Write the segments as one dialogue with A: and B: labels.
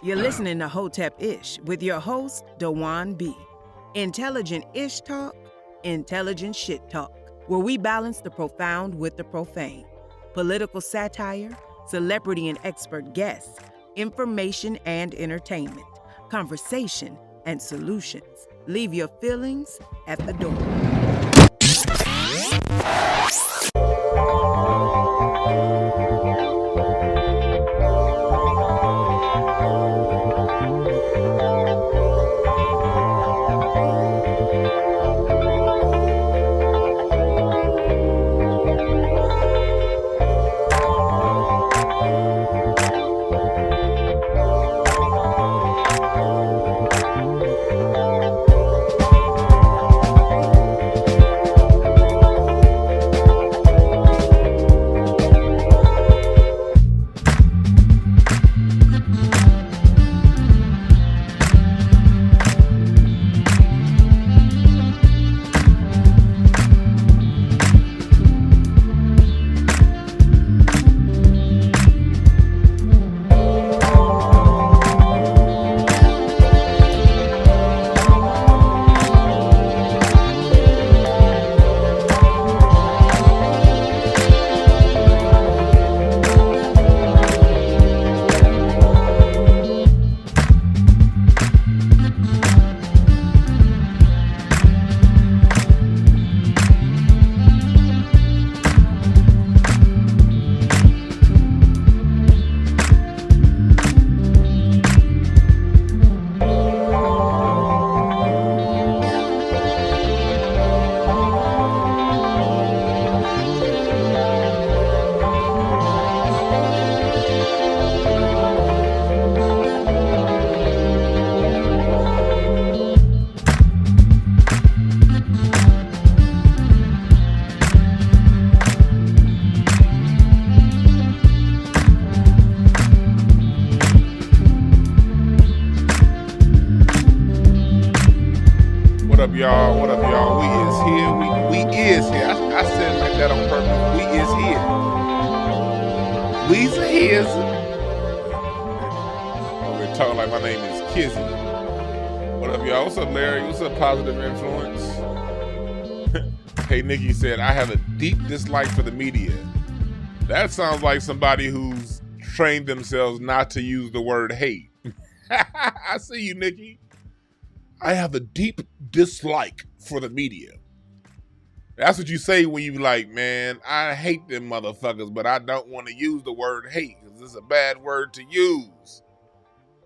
A: You're listening to Hotepish with your host, Dwan B. Intelligent ish talk, intelligent shit talk, where we balance the profound with the profane. Political satire, celebrity and expert guests, information and entertainment, conversation and solutions. Leave your feelings at the door.
B: Y'all, what up, y'all? We is here. We is here. I said it like that on purpose. We is here. We's here. We're talking like my name is Kizzy. What up, y'all? What's up, Larry? What's up, Positive Influence? Hey, Nikki said, I have a deep dislike for the media. That sounds like somebody who's trained themselves not to use the word hate. I see you, Nikki. I have a deep dislike for the media. That's what you say when you like, man, I hate them motherfuckers, but I don't want to use the word hate because it's a bad word to use.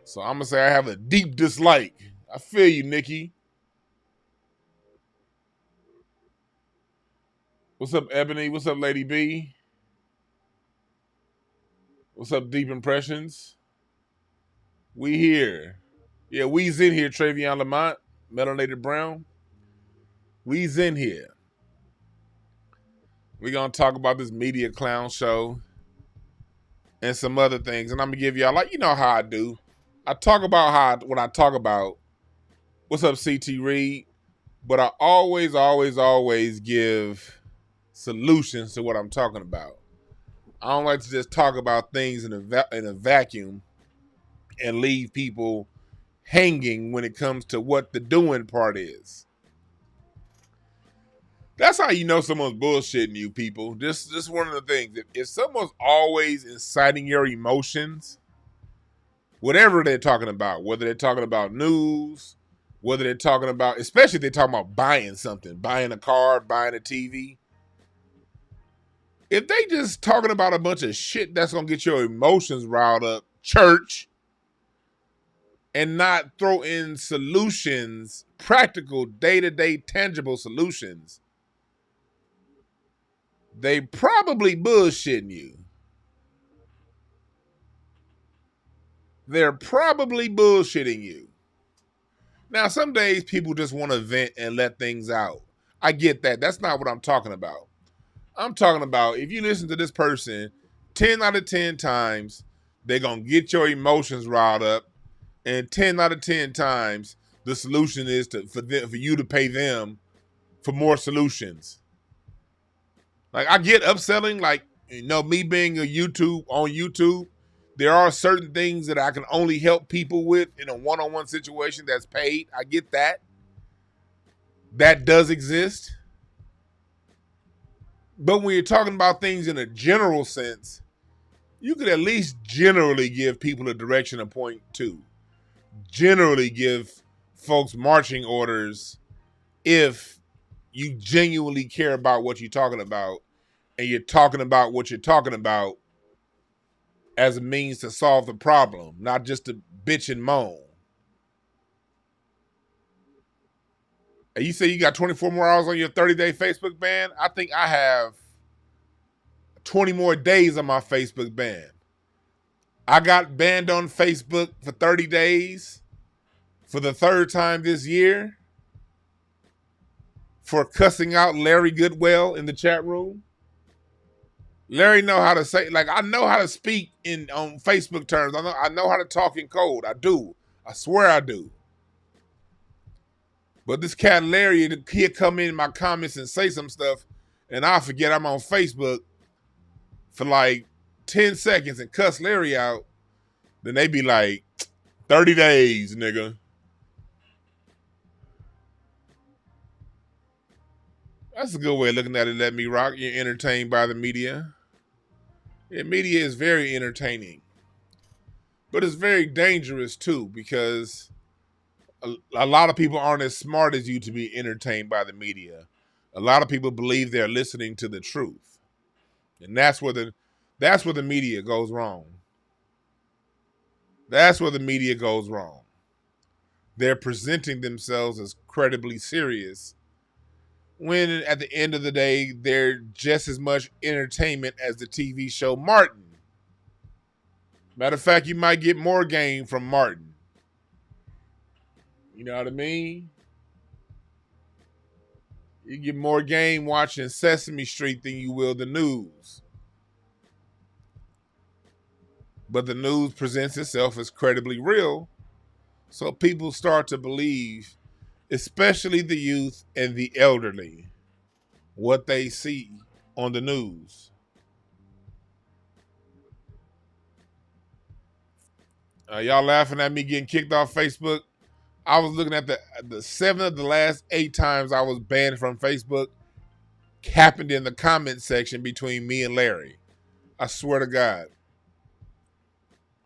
B: So I'm going to say I have a deep dislike. I feel you, Nikki. What's up, Ebony? What's up, Lady B? What's up, Deep Impressions? We here. Yeah, we's in here, Travion Lamont, Melanated Brown. We's in here. We're going to talk about this media clown show and some other things. And I'm going to give y'all, like, you know how I do. I talk about when I talk about, what's up, CT Reed? But I always give solutions to what I'm talking about. I don't like to just talk about things in a vacuum and leave people hanging when it comes to what the doing part is. That's how you know someone's bullshitting you, people. Just one of the things. If someone's always inciting your emotions, whatever they're talking about, whether they're talking about news, whether they're talking about, especially if they're talking about buying something, buying a car, buying a TV. If they just talking about a bunch of shit that's going to get your emotions riled up, church, and not throw in solutions, practical, day-to-day, tangible solutions, they probably bullshitting you. They're probably bullshitting you. Now, some days people just want to vent and let things out. I get that. That's not what I'm talking about. I'm talking about if you listen to this person 10 out of 10 times, they're going to get your emotions riled up. And 10 out of 10 times, the solution is for you to pay them for more solutions. Like, I get upselling, like, you know, me being on YouTube, There are certain things that I can only help people with in a one-on-one situation that's paid. I get that. That does exist. But when you're talking about things in a general sense, you could at least generally give people a direction to point to. Generally give folks marching orders if you genuinely care about what you're talking about and you're talking about what you're talking about as a means to solve the problem, not just to bitch and moan. And you say you got 24 more hours on your 30-day Facebook ban? I think I have 20 more days on my Facebook ban. I got banned on Facebook for 30 days for the third time this year for cussing out Larry Goodwell in the chat room. Larry know how to say, like, I know how to speak on Facebook terms. I know how to talk in code. I do. I swear I do. But this cat Larry, he'll come in my comments and say some stuff, and I forget I'm on Facebook for like 10 seconds and cuss Larry out. Then they be like, 30 days, nigga. That's a good way of looking at it. Let me rock. You're entertained by the media. Yeah, media is very entertaining. But it's very dangerous too, because a lot of people aren't as smart as you to be entertained by the media. A lot of people believe they're listening to the truth. And that's where the media goes wrong. That's where the media goes wrong. They're presenting themselves as credibly serious when at the end of the day, they're just as much entertainment as the TV show Martin. Matter of fact, you might get more game from Martin. You know what I mean? You get more game watching Sesame Street than you will the news. But the news presents itself as credibly real, so people start to believe, especially the youth and the elderly, what they see on the news. Y'all laughing at me getting kicked off Facebook? I was looking at the 7 of the last 8 times I was banned from Facebook happened in the comment section between me and Larry. I swear to God.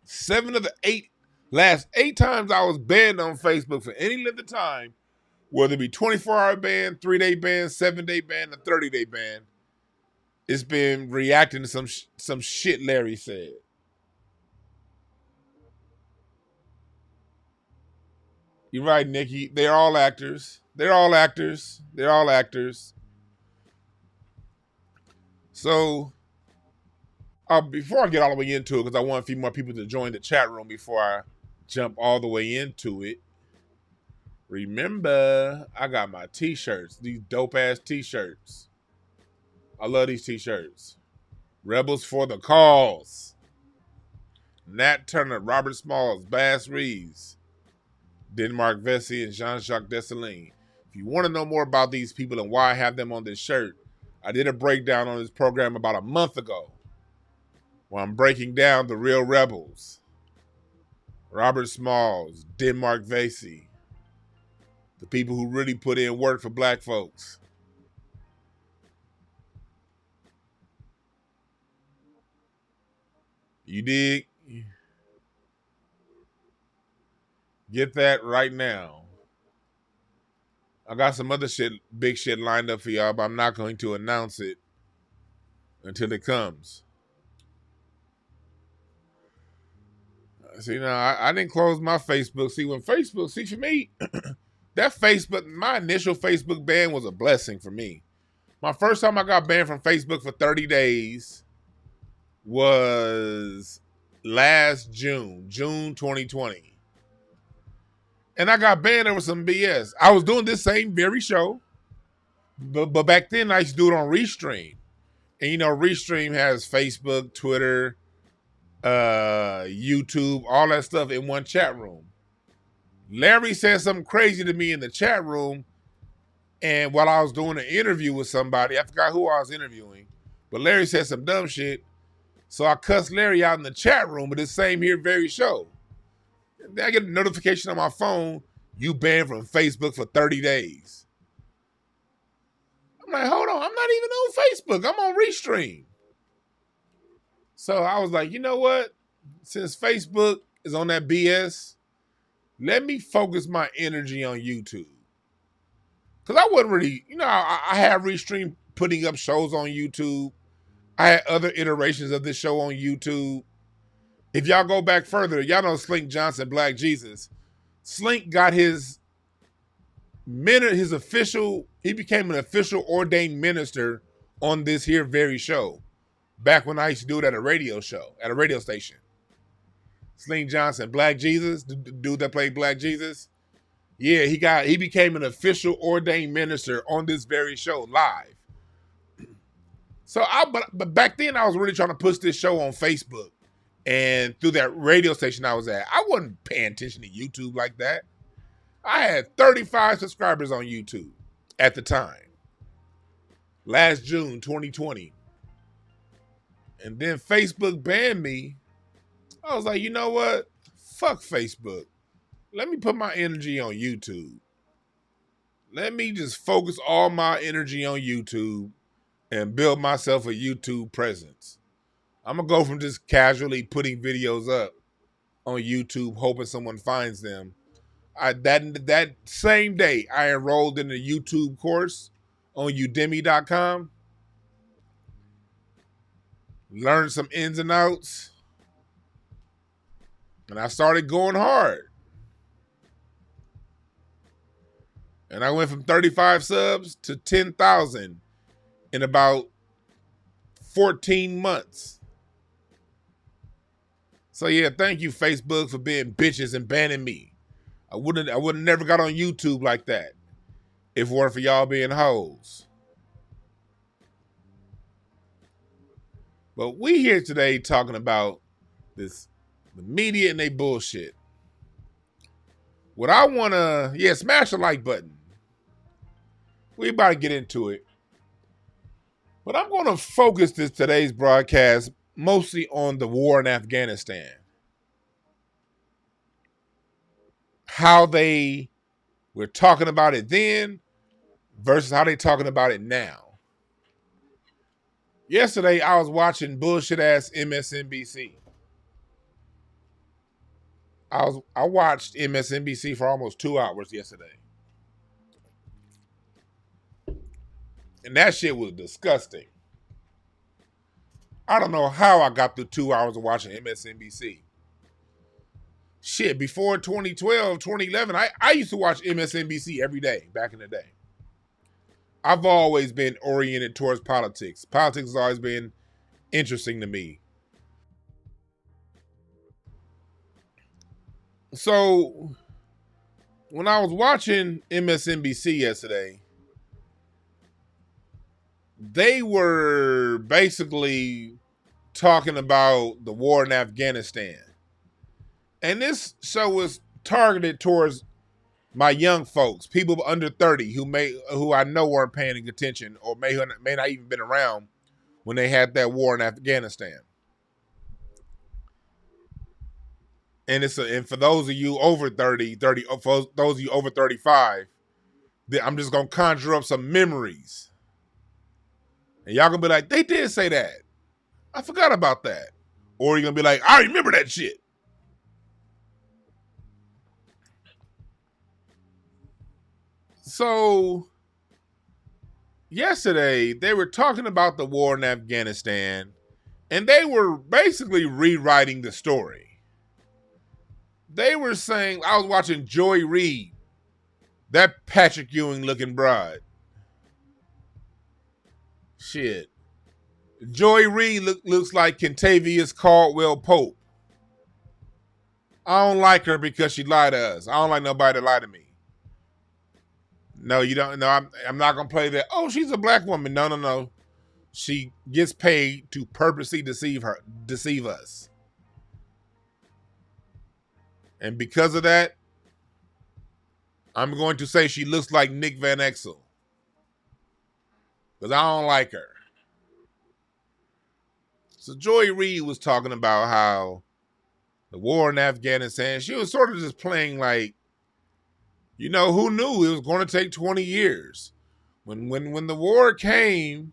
B: 7 of the last 8 times I was banned on Facebook for any length of time, whether it be 24-hour ban, 3-day ban, 7-day ban, a 30-day ban, it's been reacting to some shit Larry said. You're right, Nikki. They're all actors. They're all actors. They're all actors. So, before I get all the way into it, because I want a few more people to join the chat room before I jump all the way into it, remember, I got my t-shirts. These dope-ass t-shirts. I love these t-shirts. Rebels for the Cause. Nat Turner, Robert Smalls, Bass Reeves, Denmark Vesey, and Jean-Jacques Dessalines. If you want to know more about these people and why I have them on this shirt, I did a breakdown on this program about a month ago where I'm breaking down the real rebels. Robert Smalls, Denmark Vesey, the people who really put in work for black folks. You dig? Get that right now. I got some other shit, big shit lined up for y'all, but I'm not going to announce it until it comes. See, now I didn't close my Facebook. See, for me, that Facebook, my initial Facebook ban was a blessing for me. My first time I got banned from Facebook for 30 days was last June 2020. And I got banned over some BS. I was doing this same very show, but back then I used to do it on Restream. And you know, Restream has Facebook, Twitter, YouTube, all that stuff in one chat room. Larry said something crazy to me in the chat room, and while I was doing an interview with somebody, I forgot who I was interviewing, but Larry said some dumb shit. So I cussed Larry out in the chat room of this same here very show. And then I get a notification on my phone, you banned from Facebook for 30 days. I'm like, hold on, I'm not even on Facebook. I'm on Restream. So I was like, you know what? Since Facebook is on that BS, let me focus my energy on YouTube. Because I wasn't really, I had Restream putting up shows on YouTube. I had other iterations of this show on YouTube. If y'all go back further, y'all know Slink Johnson, Black Jesus. Slink got he became an official ordained minister on this here very show. Back when I used to do it at a radio station. Slink Johnson, Black Jesus, the dude that played Black Jesus. Yeah, he became an official ordained minister on this very show live. So but back then I was really trying to push this show on Facebook and through that radio station I was at. I wasn't paying attention to YouTube like that. I had 35 subscribers on YouTube at the time. Last June 2020. And then Facebook banned me. I was like, you know what? Fuck Facebook. Let me put my energy on YouTube. Let me just focus all my energy on YouTube and build myself a YouTube presence. I'm going to go from just casually putting videos up on YouTube, hoping someone finds them. That same day, I enrolled in a YouTube course on udemy.com. Learned some ins and outs. And I started going hard. And I went from 35 subs to 10,000 in about 14 months. So yeah, thank you, Facebook, for being bitches and banning me. I would have never got on YouTube like that if it weren't for y'all being hoes. But we here today talking about the media and they bullshit. What I want to, smash the like button. We about to get into it. But I'm going to focus today's broadcast mostly on the war in Afghanistan. How they were talking about it then versus how they talking about it now. Yesterday, I was watching bullshit-ass MSNBC. I watched MSNBC for almost 2 hours yesterday. And that shit was disgusting. I don't know how I got through 2 hours of watching MSNBC. Shit, before 2012, 2011, I used to watch MSNBC every day back in the day. I've always been oriented towards politics. Politics has always been interesting to me. So, when I was watching MSNBC yesterday, they were basically talking about the war in Afghanistan. And this show was targeted towards my young folks, people under 30 who I know weren't paying attention or may not even been around when they had that war in Afghanistan. And for those of you over 30, for those of you over 35, I'm just going to conjure up some memories. And y'all going to be like, they did say that. I forgot about that. Or you're going to be like, I remember that shit. So, yesterday, they were talking about the war in Afghanistan, and they were basically rewriting the story. They were saying, I was watching Joy Reid, that Patrick Ewing looking broad. Shit. Joy Reid looks like Kentavious Caldwell Pope. I don't like her because she lied to us. I don't like nobody to lie to me. No, you don't. No, I'm not going to play that. Oh, she's a black woman. No. She gets paid to purposely deceive us. And because of that, I'm going to say she looks like Nick Van Exel. Because I don't like her. So Joy Reid was talking about how the war in Afghanistan, she was sort of just playing like, you know, who knew it was going to take 20 years? When the war came,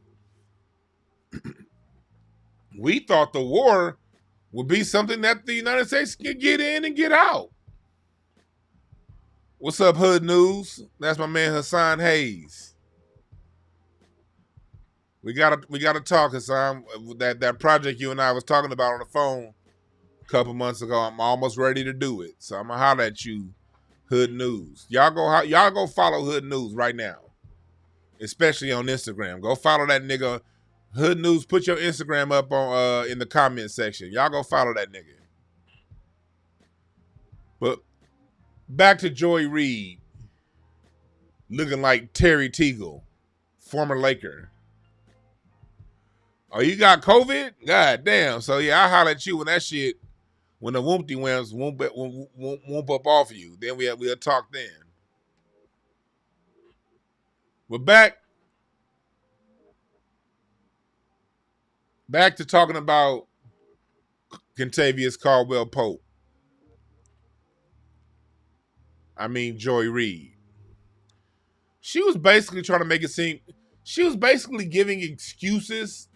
B: we thought the war would be something that the United States could get in and get out. What's up, Hood News? That's my man Hassan Hayes. We gotta talk, Hassan. That project you and I was talking about on the phone a couple months ago, I'm almost ready to do it. So I'm gonna holler at you, Hood News. Y'all go follow Hood News right now, especially on Instagram. Go follow that nigga, Hood News. Put your Instagram up on in the comment section. Y'all go follow that nigga. But back to Joy Reid, looking like Terry Teagle, former Laker. Oh, you got COVID? God damn. So yeah, I'll holler at you when that shit, when the whoopty whams whoop up off of you. Then we'll talk then. We're back to talking about Kentavious Caldwell Pope. I mean Joy Reid. She was basically trying to make it seem, she was basically giving excuses,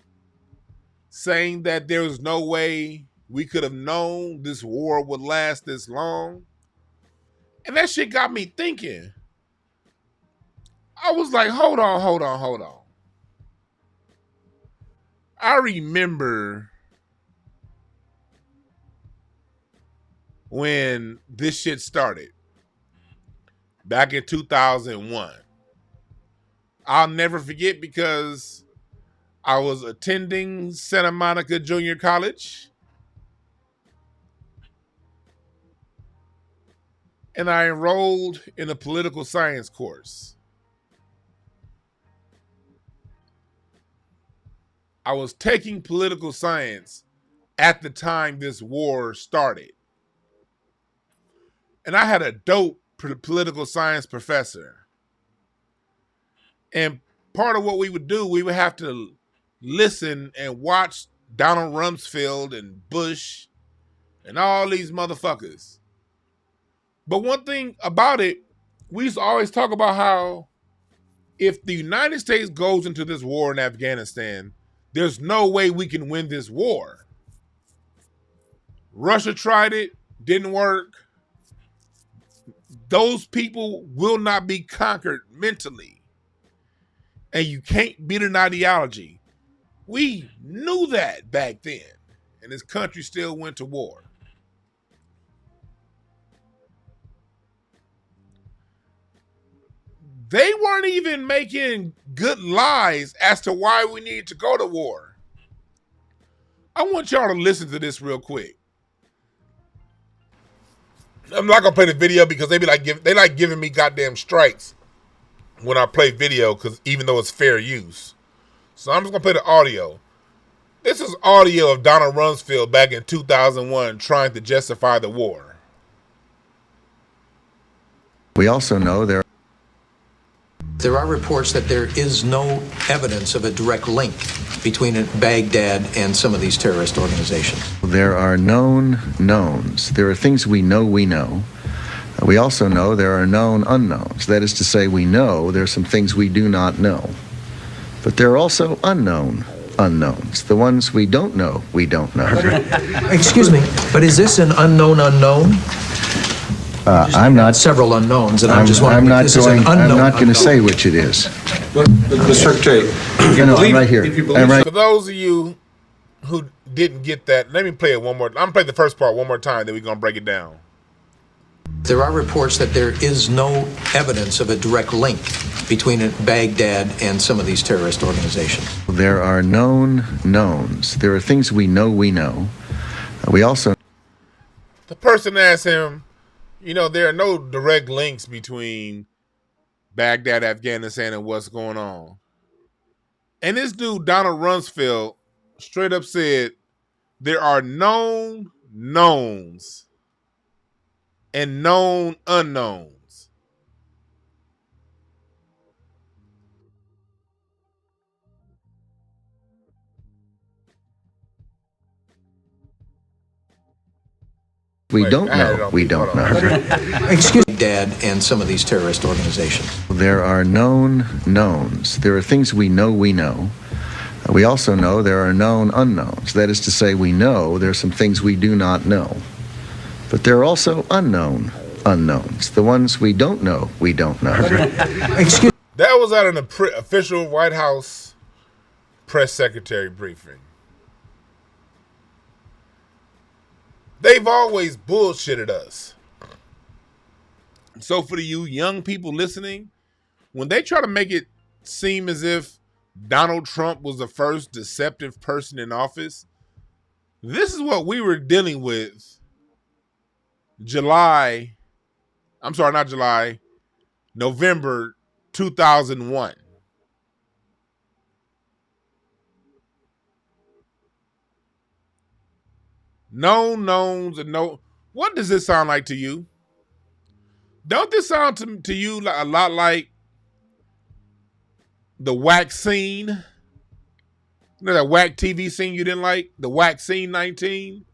B: saying that there was no way we could have known this war would last this long. And that shit got me thinking. I was like, hold on. I remember when this shit started back in 2001. I'll never forget because I was attending Santa Monica Junior College, and I enrolled in a political science course. I was taking political science at the time this war started. And I had a dope political science professor. And part of what we would do, we would have to listen and watch Donald Rumsfeld and Bush and all these motherfuckers. But one thing about it, we used to always talk about how if the United States goes into this war in Afghanistan, there's no way we can win this war. Russia tried it, didn't work. Those people will not be conquered mentally. And you can't beat an ideology. We knew that back then. And this country still went to war. They weren't even making good lies as to why we need to go to war. I want y'all to listen to this real quick. I'm not gonna play the video because they like giving me goddamn strikes when I play video, because even though it's fair use. So I'm just gonna play the audio. This is audio of Donald Rumsfeld back in 2001 trying to justify the war.
C: We also know
D: there are reports that there is no evidence of a direct link between Baghdad and some of these terrorist organizations.
C: There are known knowns. There are things we know we know. We also know there are known unknowns. That is to say, we know there are some things we do not know. But there are also unknown unknowns. The ones we don't know, we don't know.
D: Excuse me, but is this an unknown unknown?
C: I'm not.
D: Several unknowns, and I'm just wondering if this is an unknown.
C: I'm not going to say which it is.
E: Mr. Secretary,
C: I'm right here. I'm right.
B: For those of you who didn't get that, let me play it one more. I'm going to play the first part one more time, then we're going to break it down.
D: There are reports that there is no evidence of a direct link between Baghdad and some of these terrorist organizations.
C: There are known knowns. There are things we know we know. We also...
B: The person asked him, you know, there are no direct links between Baghdad, Afghanistan, and what's going on. And this dude, Donald Rumsfeld, straight up said, there are known knowns and known unknowns.
C: We don't know. We don't know.
D: Excuse me, Dad, and some of these terrorist organizations.
C: There are known knowns. There are things we know we know. We also know there are known unknowns. That is to say, we know there are some things we do not know. But there are also unknown unknowns. The ones we don't know, we don't know.
D: Excuse
B: That was at an official White House press secretary briefing. They've always bullshitted us. So for you young people listening, when they try to make it seem as if Donald Trump was the first deceptive person in office, this is what we were dealing with November 2001. Known knowns and no. What does this sound like to you? Don't this sound to you a lot like the Wack Scene? You know that Wack TV scene you didn't like? The Wack Scene-19?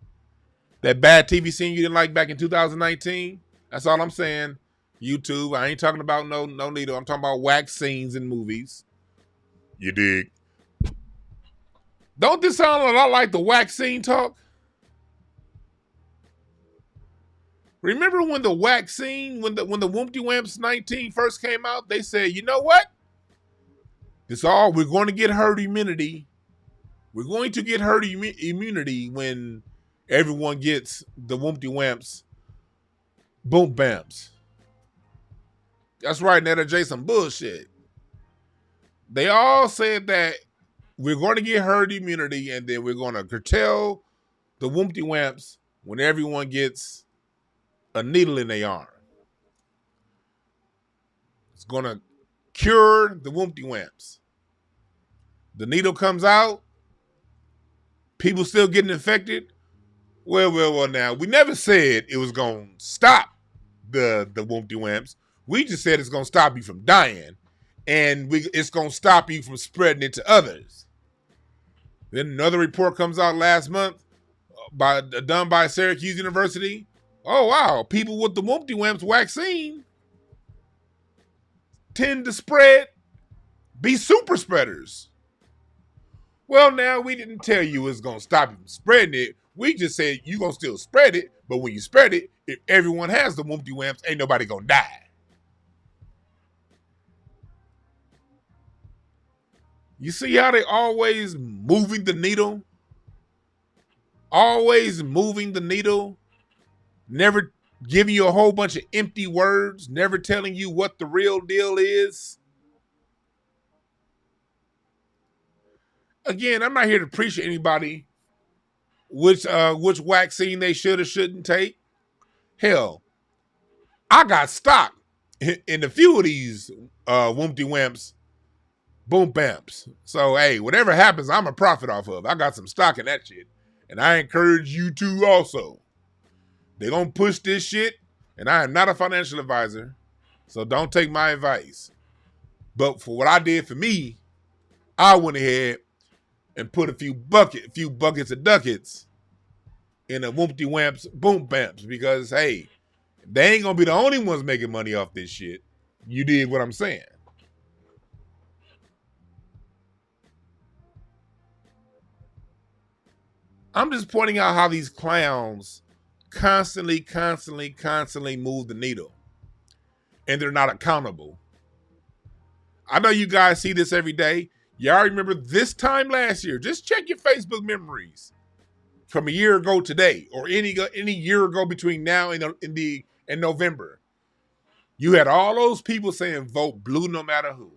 B: That bad TV scene you didn't like back in 2019? That's all I'm saying. YouTube. I ain't talking about no needle. I'm talking about Wack scenes in movies. You dig? Don't this sound a lot like the Wack Scene talk? Remember when the Wack Scene, when the Wompty Wamps 19 first came out, they said, you know what? We're going to get herd immunity. We're going to get herd immunity when everyone gets the Wompty Wamps boom bamps. That's right, that'll J some bullshit. They all said that we're going to get herd immunity and then we're going to curtail the Wompty Wamps when everyone gets a needle in their arm. It's going to cure the Wompty Wamps. The needle comes out. People still getting infected. Well, now, we never said it was going to stop the Wompty Wamps. We just said it's going to stop you from dying. And it's going to stop you from spreading it to others. Then another report comes out last month done by Syracuse University. Oh, wow. People with the Wompty Wamps vaccine tend to be super spreaders. Well, now, we didn't tell you it's going to stop you from spreading it. We just said you're going to still spread it, but when you spread it, if everyone has the Wompty Wamps, ain't nobody going to die. You see how they always moving the needle? Always moving the needle. Never giving you a whole bunch of empty words. Never telling you what the real deal is. Again, I'm not here to preach to anybody which vaccine they should or shouldn't take. Hell, I got stock in a few of these Wompty Wamps boom bamps. So, hey, whatever happens, I'm a profit off of. I got some stock in that shit. And I encourage you to also. They're going to push this shit, and I am not a financial advisor, so don't take my advice. But for what I did for me, I went ahead and put a few buckets of ducats in a Wompty Wamps boom bamps because, hey, they ain't going to be the only ones making money off this shit. You did what I'm saying. I'm just pointing out how these clowns constantly move the needle. And they're not accountable. I know you guys see this every day. Y'all remember this time last year. Just check your Facebook memories from a year ago today or any year ago between now and November. You had all those people saying vote blue no matter who.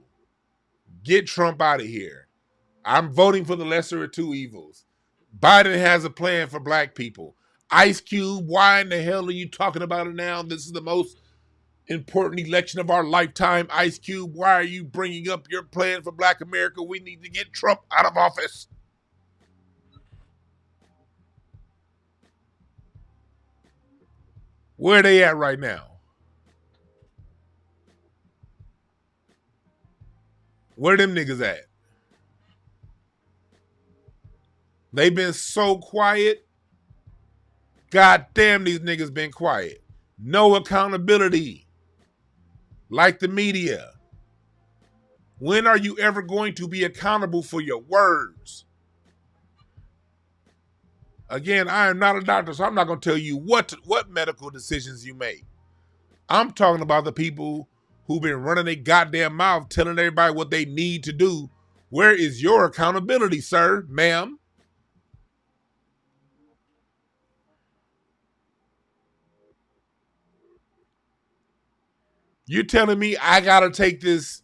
B: Get Trump out of here. I'm voting for the lesser of two evils. Biden has a plan for black people. Ice Cube, why in the hell are you talking about it now? This is the most important election of our lifetime. Ice Cube, why are you bringing up your plan for black America? We need to get Trump out of office. Where are they at right now? Where them niggas at? They've been so quiet God damn, these niggas been quiet. No accountability. Like the media. When are you ever going to be accountable for your words? Again, I am not a doctor, so I'm not going to tell you what medical decisions you make. I'm talking about the people who've been running their goddamn mouth telling everybody what they need to do. Where is your accountability, sir, ma'am? You're telling me I got to take this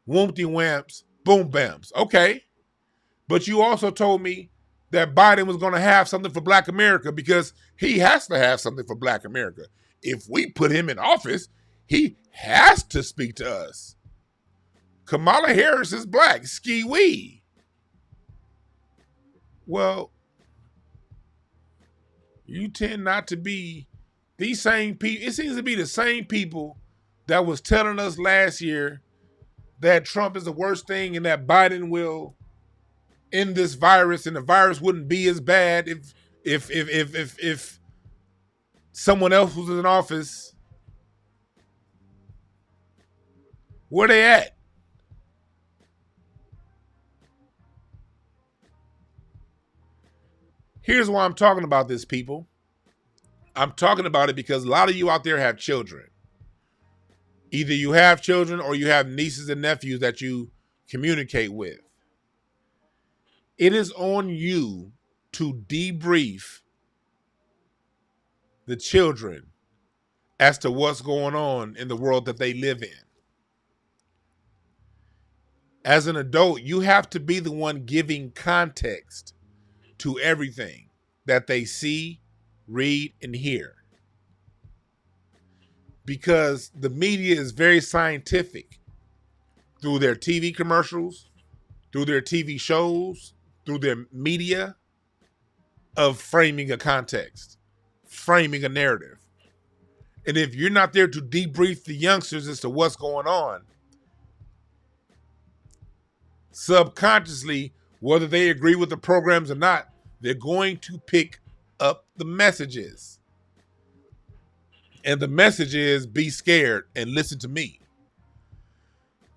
B: woompty wamps, boom bams. Okay. But you also told me that Biden was going to have something for Black America because he has to have something for Black America. If we put him in office, he has to speak to us. Kamala Harris is Black. Ski-wee. Well, you tend not to be these same people. It seems to be the same people that was telling us last year that Trump is the worst thing and that Biden will end this virus and the virus wouldn't be as bad if someone else was in office. Where they at? Here's why I'm talking about this, people. I'm talking about it because a lot of you out there have children. Either you have children or you have nieces and nephews that you communicate with. It is on you to debrief the children as to what's going on in the world that they live in. As an adult, you have to be the one giving context to everything that they see, read, and hear. Because the media is very scientific through their TV commercials, through their TV shows, through their media of framing a context, framing a narrative. And if you're not there to debrief the youngsters as to what's going on, subconsciously, whether they agree with the programs or not, they're going to pick up the messages. And the message is, be scared and listen to me.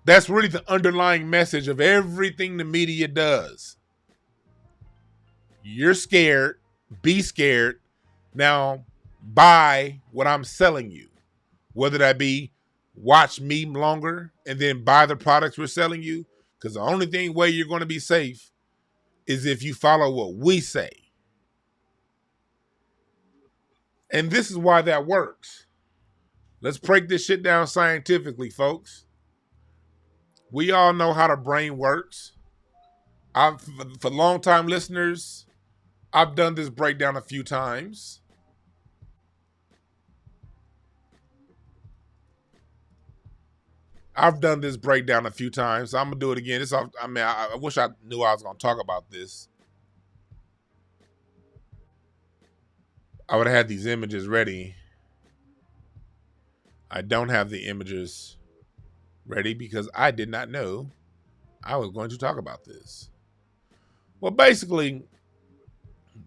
B: That's really the underlying message of everything the media does. You're scared, be scared. Now buy what I'm selling you. Whether that be watch me longer and then buy the products we're selling you. Because the only way you're going to be safe is if you follow what we say. And this is why that works. Let's break this shit down scientifically, folks. We all know how the brain works. For long-time listeners, I've done this breakdown a few times. So I'm going to do it again. I wish I knew I was going to talk about this. I would have had these images ready. I don't have the images ready because I did not know I was going to talk about this. Well, basically,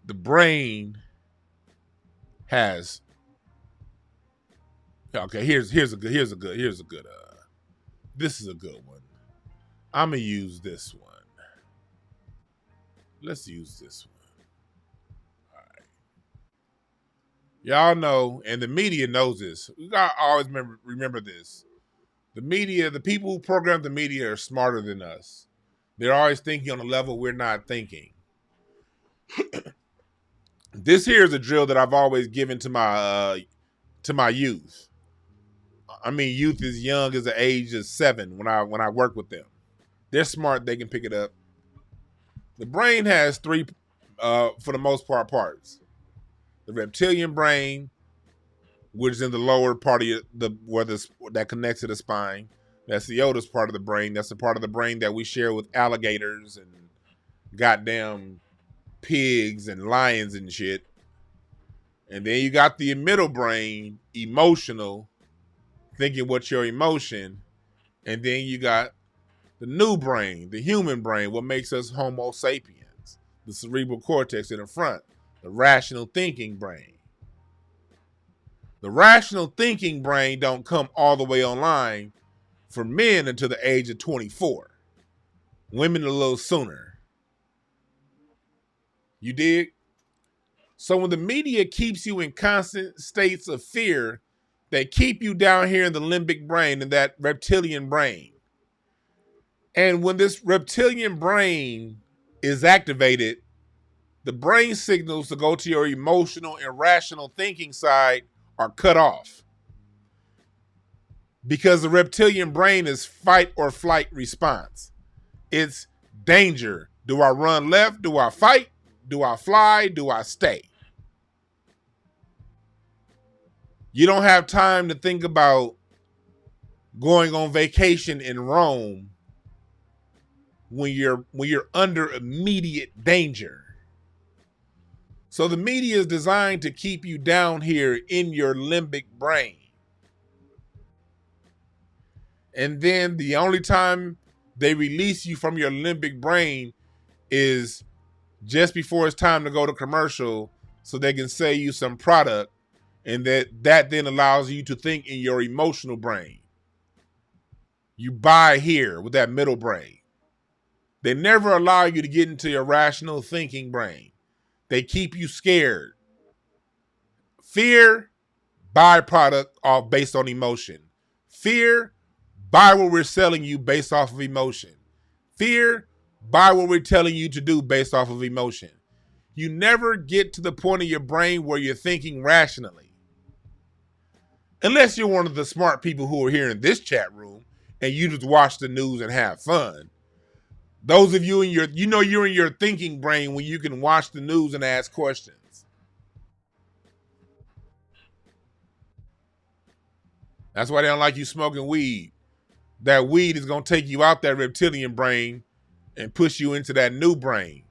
B: the brain has. Okay, here's a good. This is a good one. I'm gonna use this one. Let's use this one. Y'all know, and the media knows this. We gotta always remember this. The media, the people who program the media are smarter than us. They're always thinking on a level we're not thinking. This here is a drill that I've always given to my youth. I mean, youth as young as the age of 7 when I work with them. They're smart, they can pick it up. The brain has 3, for the most part, parts. The reptilian brain, which is in the lower part of that connects to the spine. That's the oldest part of the brain. That's the part of the brain that we share with alligators and goddamn pigs and lions and shit. And then you got the middle brain, emotional, thinking what's your emotion. And then you got the new brain, the human brain, what makes us Homo sapiens. The cerebral cortex in the front. The rational thinking brain. The rational thinking brain don't come all the way online for men until the age of 24. Women a little sooner. You dig? So when the media keeps you in constant states of fear, they keep you down here in the limbic brain, in that reptilian brain. And when this reptilian brain is activated, the brain signals to go to your emotional and rational thinking side are cut off. Because the reptilian brain is fight or flight response. It's danger. Do I run left? Do I fight? Do I fly? Do I stay? You don't have time to think about going on vacation in Rome when you're under immediate danger. So the media is designed to keep you down here in your limbic brain. And then the only time they release you from your limbic brain is just before it's time to go to commercial so they can sell you some product, and that then allows you to think in your emotional brain. You buy here with that middle brain. They never allow you to get into your rational thinking brain. They keep you scared. Fear, byproduct off based on emotion. Fear, buy what we're selling you based off of emotion. Fear, buy what we're telling you to do based off of emotion. You never get to the point of your brain where you're thinking rationally. Unless you're one of the smart people who are here in this chat room and you just watch the news and have fun. Those of you you're in your thinking brain when you can watch the news and ask questions. That's why they don't like you smoking weed. That weed is going to take you out that reptilian brain and push you into that new brain,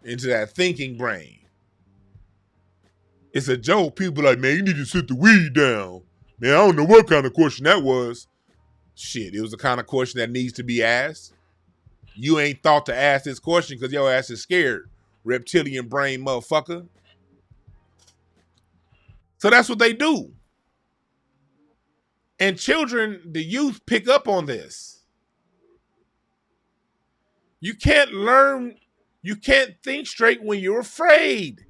B: into that thinking brain. It's a joke. People are like, man, you need to sit the weed down. Man, I don't know what kind of question that was. Shit, it was the kind of question that needs to be asked. You ain't thought to ask this question because your ass is scared. Reptilian brain motherfucker. So that's what they do. And children, the youth pick up on this. You can't learn, you can't think straight when you're afraid.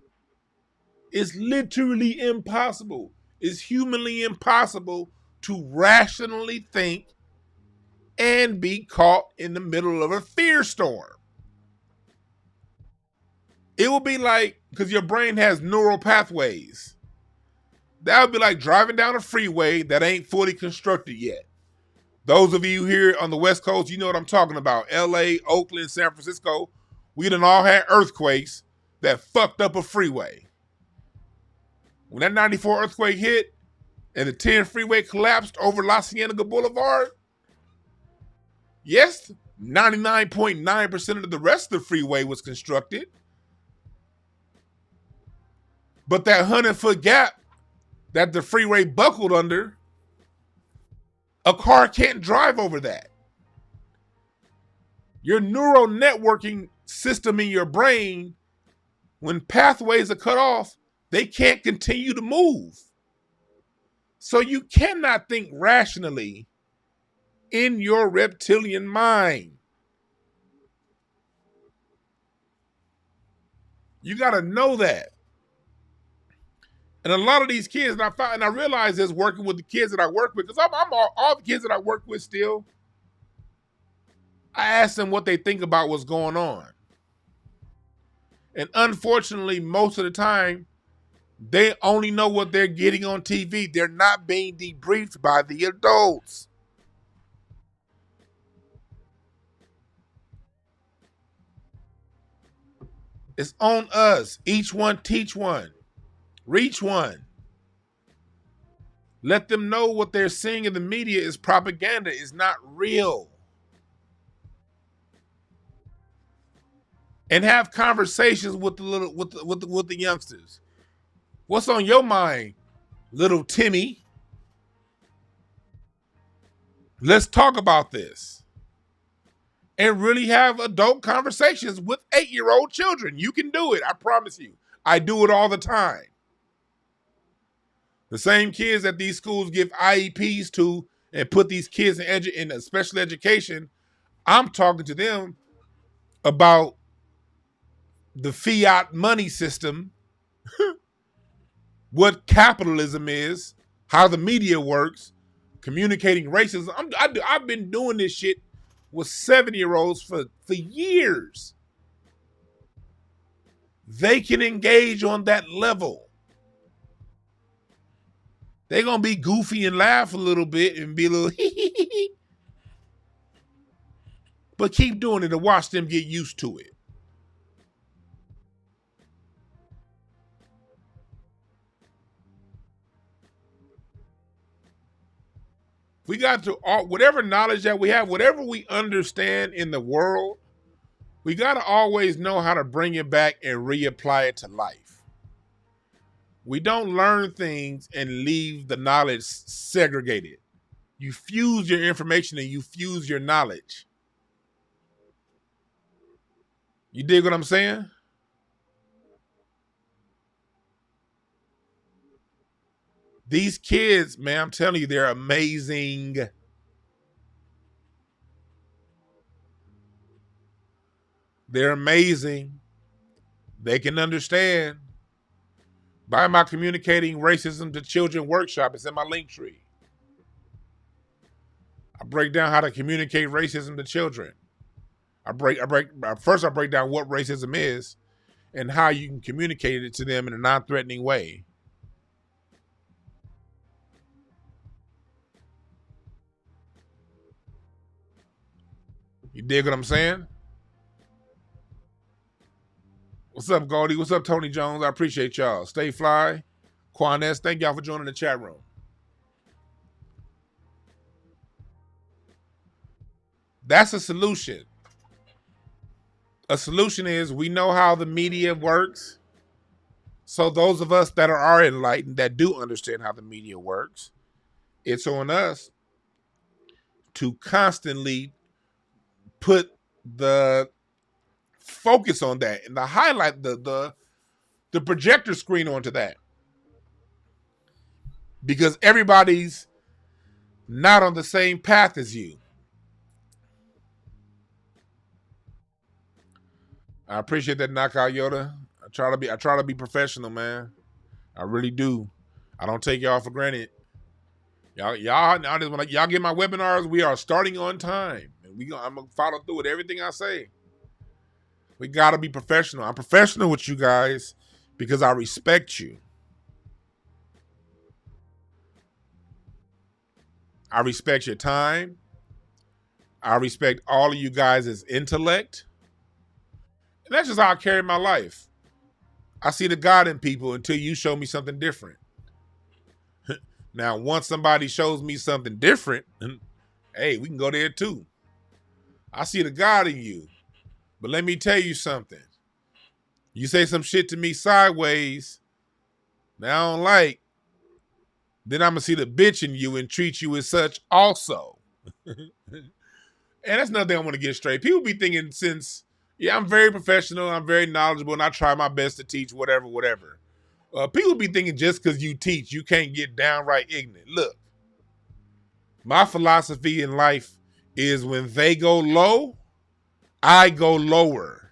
B: It's literally impossible. It's humanly impossible to rationally think and be caught in the middle of a fear storm. It will be like, because your brain has neural pathways. That would be like driving down a freeway that ain't fully constructed yet. Those of you here on the West Coast, you know what I'm talking about. LA, Oakland, San Francisco, we done all had earthquakes that fucked up a freeway. When that 94 earthquake hit and the 10 freeway collapsed over La Cienega Boulevard, yes, 99.9% of the rest of the freeway was constructed. But that 100-foot gap that the freeway buckled under, a car can't drive over that. Your neural networking system in your brain, when pathways are cut off, they can't continue to move. So you cannot think rationally in your reptilian mind. You got to know that. And a lot of these kids, and I realize this working with the kids that I work with, because I'm all the kids that I work with still, I ask them what they think about what's going on. And unfortunately, most of the time, they only know what they're getting on TV. They're not being debriefed by the adults. It's on us. Each one teach one. Reach one. Let them know what they're seeing in the media is propaganda. It's not real. And have conversations with the youngsters. What's on your mind, little Timmy? Let's talk about this. And really have adult conversations with 8-year-old children. You can do it. I promise you. I do it all the time. The same kids that these schools give IEPs to and put these kids in special education, I'm talking to them about the fiat money system, what capitalism is, how the media works, communicating racism. I've been doing this shit with 7-year-olds for years. They can engage on that level. They're going to be goofy and laugh a little bit and be a little but keep doing it and watch them get used to it. We got to, whatever knowledge that we have, whatever we understand in the world, we got to always know how to bring it back and reapply it to life. We don't learn things and leave the knowledge segregated. You fuse your information and you fuse your knowledge. You dig what I'm saying? These kids, man, I'm telling you, they're amazing. They're amazing. They can understand. Buy my Communicating Racism to Children workshop. It's in my link tree. I break down how to communicate racism to children. First I break down what racism is and how you can communicate it to them in a non-threatening way. You dig what I'm saying? What's up, Goldie? What's up, Tony Jones? I appreciate y'all. Stay fly. Quanez, thank y'all for joining the chat room. That's a solution. A solution is we know how the media works. So those of us that are enlightened, that do understand how the media works, it's on us to constantly put the focus on that and the highlight, the projector screen onto that. Because everybody's not on the same path as you. I appreciate that knockout, Yoda. I try to be professional, man. I really do. I don't take y'all for granted. Y'all when y'all get my webinars, we are starting on time. And I'm gonna follow through with everything I say. We gotta be professional. I'm professional with you guys because I respect you. I respect your time. I respect all of you guys' intellect. And that's just how I carry my life. I see the God in people until you show me something different. Now, once somebody shows me something different, hey, we can go there too. I see the God in you. But let me tell you something. You say some shit to me sideways that I don't like, then I'm going to see the bitch in you and treat you as such also. And that's another thing I want to get straight. People be thinking I'm very professional, I'm very knowledgeable, and I try my best to teach whatever. People be thinking just because you teach, you can't get downright ignorant. Look, my philosophy in life is when they go low, I go lower.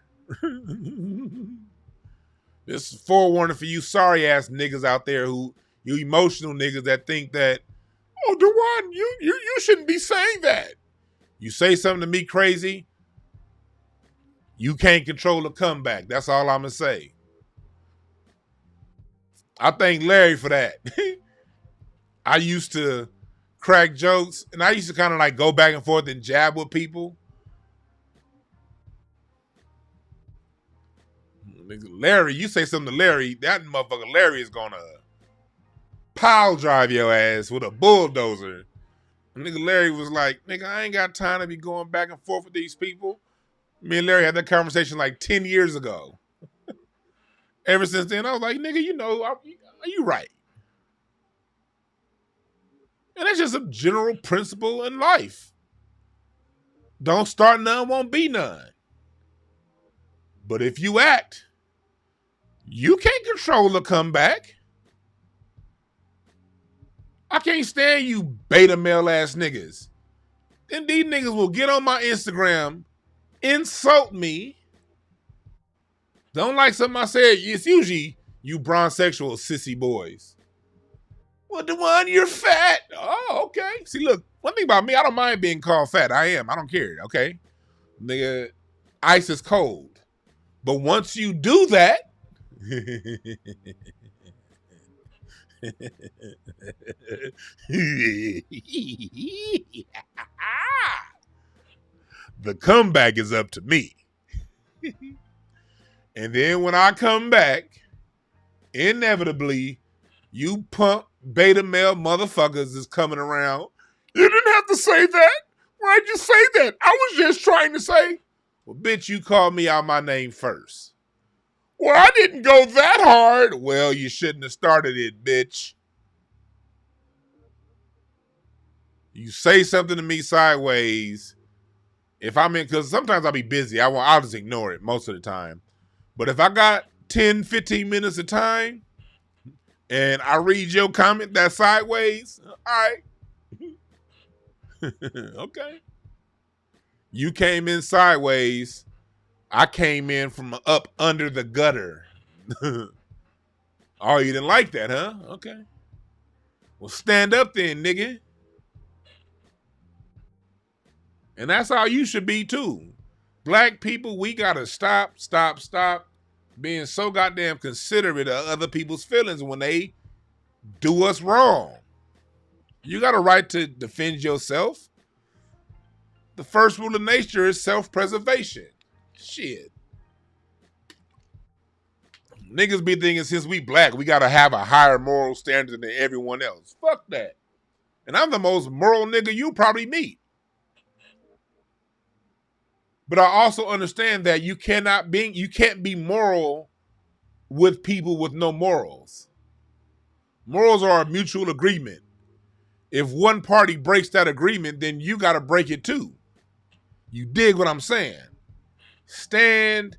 B: This is forewarning for you sorry ass niggas out there you emotional niggas that think that, oh, Dwan, you shouldn't be saying that. You say something to me crazy, you can't control the comeback. That's all I'm gonna say. I thank Larry for that. I used to crack jokes, and I used to kind of like go back and forth and jab with people. Larry, you say something to Larry, that motherfucker Larry is gonna pile drive your ass with a bulldozer. And nigga Larry was like, nigga, I ain't got time to be going back and forth with these people. Me and Larry had that conversation like 10 years ago. Ever since then, I was like, nigga, you right. And that's just a general principle in life. Don't start none, won't be none. But if you act, you can't control the comeback. I can't stand you beta male ass niggas. Then these niggas will get on my Instagram, insult me. Don't like something I said. It's usually you bronzexual sissy boys. Well, DeJuan, you're fat. Oh, okay. See, look, one thing about me, I don't mind being called fat. I am. I don't care, okay? Nigga, ice is cold. But once you do that, the comeback is up to me. And then when I come back, inevitably, you pump beta male motherfuckers is coming around. You didn't have to say that. Why'd you say that? I was just trying to say, well, bitch, you called me out my name first. Well, I didn't go that hard. Well, you shouldn't have started it, bitch. You say something to me sideways. If I'm in, because sometimes I'll be busy. I'll just ignore it most of the time. But if I got 10, 15 minutes of time and I read your comment that sideways, all right. Okay. You came in sideways. I came in from up under the gutter. Oh, you didn't like that, huh? Okay. Well, stand up then, nigga. And that's how you should be too. Black people, we gotta stop being so goddamn considerate of other people's feelings when they do us wrong. You got a right to defend yourself. The first rule of nature is self-preservation. Shit. Niggas be thinking since we black, we gotta have a higher moral standard than everyone else. Fuck that. And I'm the most moral nigga you probably meet. But I also understand that you can't be moral with people with no morals. Morals are a mutual agreement. If one party breaks that agreement, then you got to break it too. You dig what I'm saying? Stand.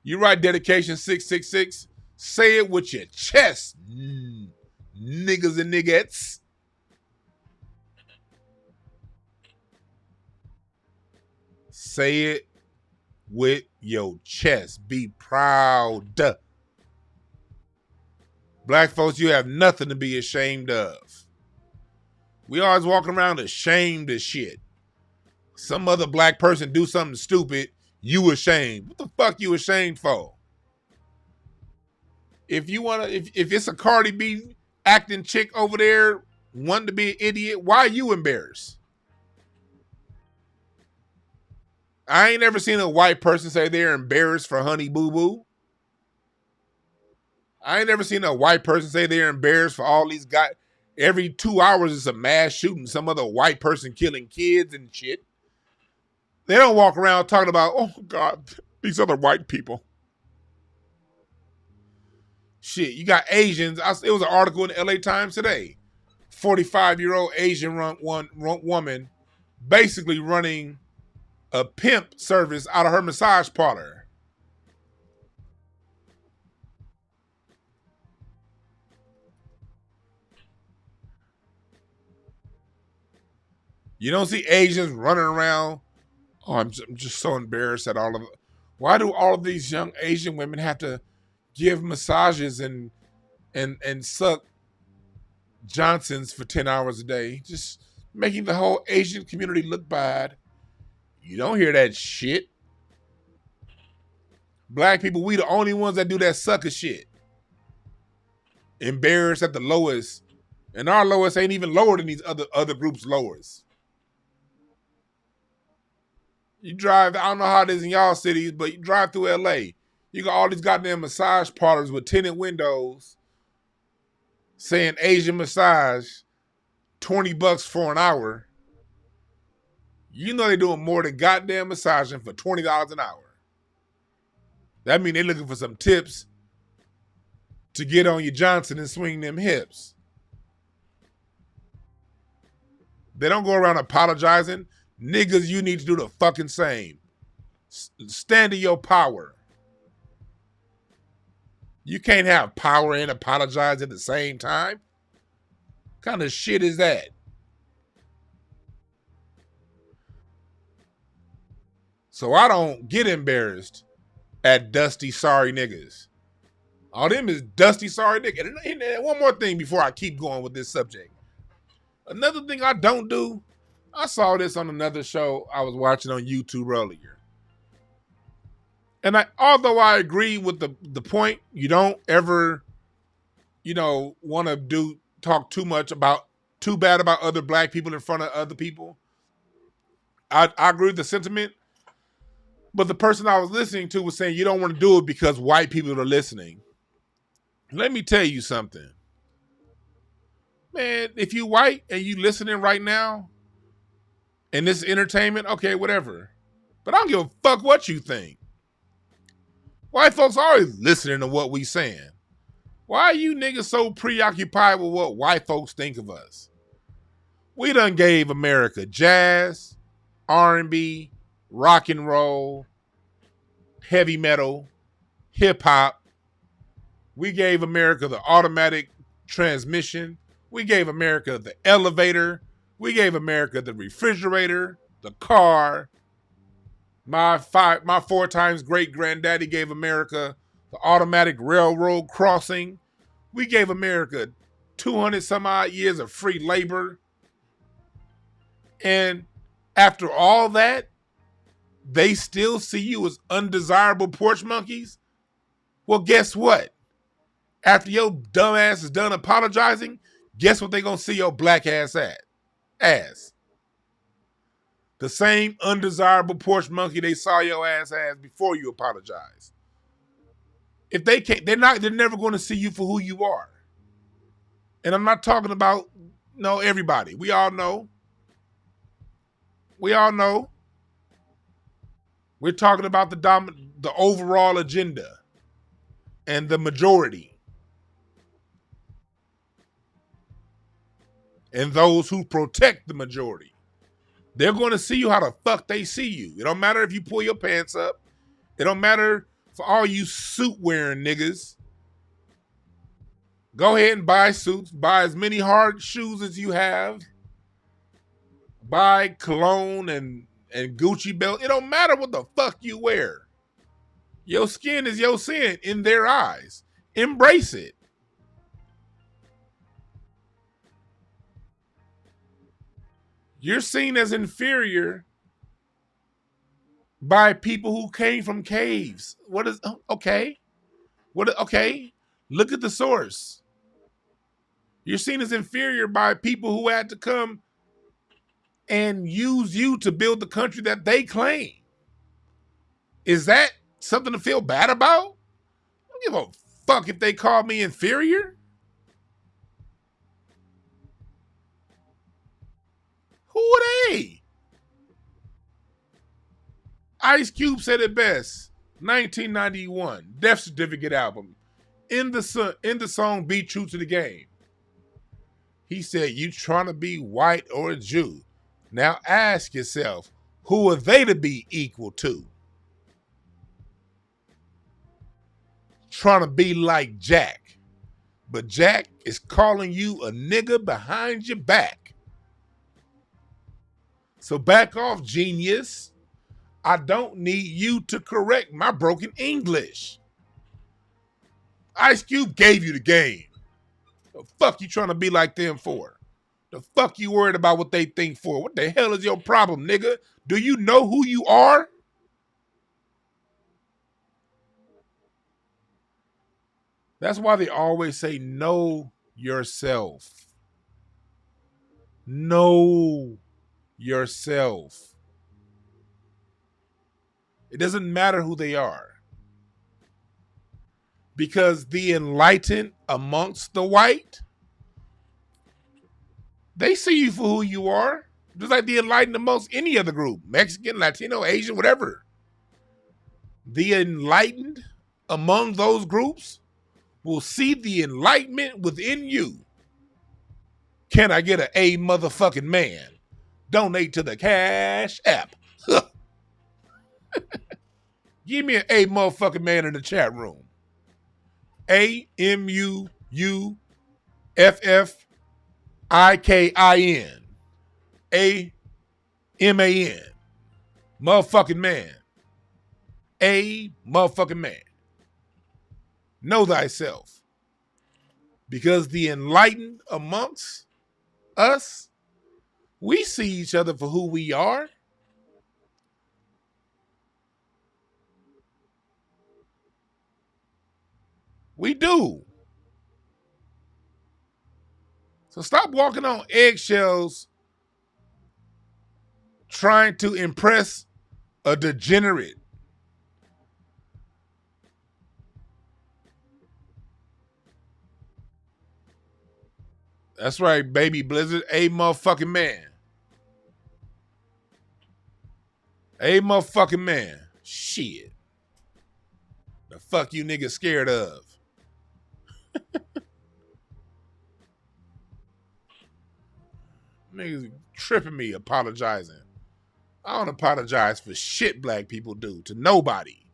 B: You write dedication 666. Say it with your chest, niggas and niggettes. Say it with your chest. Be proud. Black folks, you have nothing to be ashamed of. We always walking around ashamed of shit. Some other black person do something stupid, you ashamed. What the fuck you ashamed for? If you wanna, if it's a Cardi B acting chick over there wanting to be an idiot, why are you embarrassed? I ain't never seen a white person say they're embarrassed for Honey Boo Boo. I ain't never seen a white person say they're embarrassed for all these guys. Every 2 hours is a mass shooting, some other white person killing kids and shit. They don't walk around talking about, oh God, these other white people. Shit, you got Asians. It was an article in the LA Times today. 45-year-old Asian woman basically running a pimp service out of her massage parlor. You don't see Asians running around. Oh, I'm just so embarrassed at all of it. Why do all of these young Asian women have to give massages and suck Johnsons for 10 hours a day? Just making the whole Asian community look bad. You don't hear that shit. Black people, we the only ones that do that sucker shit. Embarrassed at the lowest. And our lowest ain't even lower than these other groups' lowest. You drive, I don't know how it is in y'all cities, but you drive through LA. You got all these goddamn massage parlors with tinted windows saying Asian massage, $20 for an hour. You know they're doing more than goddamn massaging for $20 an hour. That means they're looking for some tips to get on your Johnson and swing them hips. They don't go around apologizing. Niggas, you need to do the fucking same. Stand in your power. You can't have power and apologize at the same time. kind of shit is that? So I don't get embarrassed at dusty, sorry niggas. All them is dusty, sorry niggas. And one more thing before I keep going with this subject. Another thing I don't do, I saw this on another show I was watching on YouTube earlier. And although I agree with the point, you don't ever, want to talk too bad about other black people in front of other people. I agree with the sentiment. But the person I was listening to was saying you don't want to do it because white people are listening. Let me tell you something. Man, if you white and you listening right now, and this is entertainment, okay, whatever. But I don't give a fuck what you think. White folks are always listening to what we saying. Why are you niggas so preoccupied with what white folks think of us? We done gave America jazz, R&B, rock and roll, heavy metal, hip hop. We gave America the automatic transmission. We gave America the elevator. We gave America the refrigerator, the car. My 4 times great granddaddy gave America the automatic railroad crossing. We gave America 200 some odd years of free labor. And after all that, they still see you as undesirable porch monkeys? Well, guess what? After your dumb ass is done apologizing, guess what they gonna see your black ass as? The same undesirable porch monkey they saw your ass as before you apologize. If they can't, they're never gonna see you for who you are. And I'm not talking about everybody. We all know. We're talking about the overall agenda and the majority. And those who protect the majority. They're going to see you how the fuck they see you. It don't matter if you pull your pants up. It don't matter for all you suit wearing niggas. Go ahead and buy suits. Buy as many hard shoes as you have. Buy cologne and Gucci belt. It don't matter what the fuck you wear. Your skin is your sin in their eyes. Embrace it. You're seen as inferior by people who came from caves. Okay. Look at the source. You're seen as inferior by people who had to come and use you to build the country that they claim. Is that something to feel bad about? I don't give a fuck if they call me inferior. Who are they? Ice Cube said it best. 1991, Death Certificate album. In the song Be True to the Game. He said, you trying to be white or a Jew. Now ask yourself, who are they to be equal to? Trying to be like Jack. But Jack is calling you a nigga behind your back. So back off, genius. I don't need you to correct my broken English. Ice Cube gave you the game. The fuck you trying to be like them for? The fuck you worried about what they think for? What the hell is your problem, nigga? Do you know who you are? That's why they always say know yourself. Know yourself. It doesn't matter who they are. Because the enlightened amongst the white, they see you for who you are. Just like the enlightened amongst any other group. Mexican, Latino, Asian, whatever. The enlightened among those groups will see the enlightenment within you. Can I get a motherfucking man? Donate to the Cash App. Give me an A motherfucking man in the chat room. AMUUFF I-K-I-N-A-M-A-N. Motherfucking man. A motherfucking man. Know thyself. Because the enlightened amongst us, we see each other for who we are. We do. So stop walking on eggshells trying to impress a degenerate. That's right, baby Blizzard. A motherfucking man. A motherfucking man. Shit. The fuck you niggas scared of? Niggas tripping me apologizing. I don't apologize for shit black people do to nobody.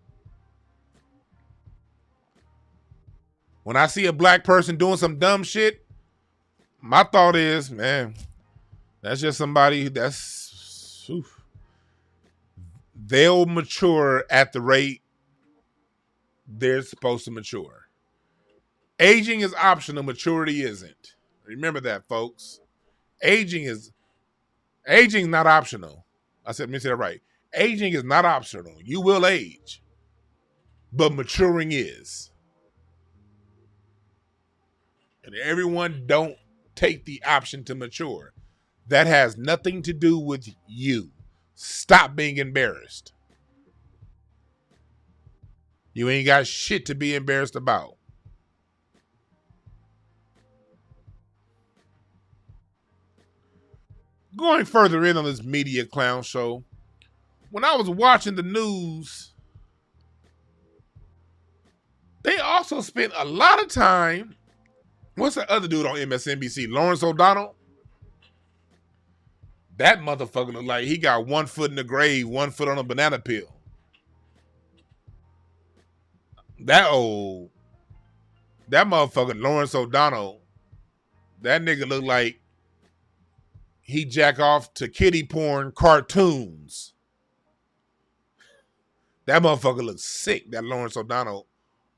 B: When I see a black person doing some dumb shit, my thought is, man, that's just somebody that's... Oof. They'll mature at the rate they're supposed to mature. Aging is optional, maturity isn't. Remember that, folks. Aging is not optional. Let me say that right. Aging is not optional. You will age, but maturing is. And everyone don't take the option to mature. That has nothing to do with you. Stop being embarrassed. You ain't got shit to be embarrassed about. Going further in on this media clown show, when I was watching the news, they also spent a lot of time. What's the other dude on MSNBC? Lawrence O'Donnell? That motherfucker look like he got 1 foot in the grave, 1 foot on a banana peel. That motherfucker Lawrence O'Donnell, that nigga look like he jack off to kiddie porn cartoons. That motherfucker looks sick, that Lawrence O'Donnell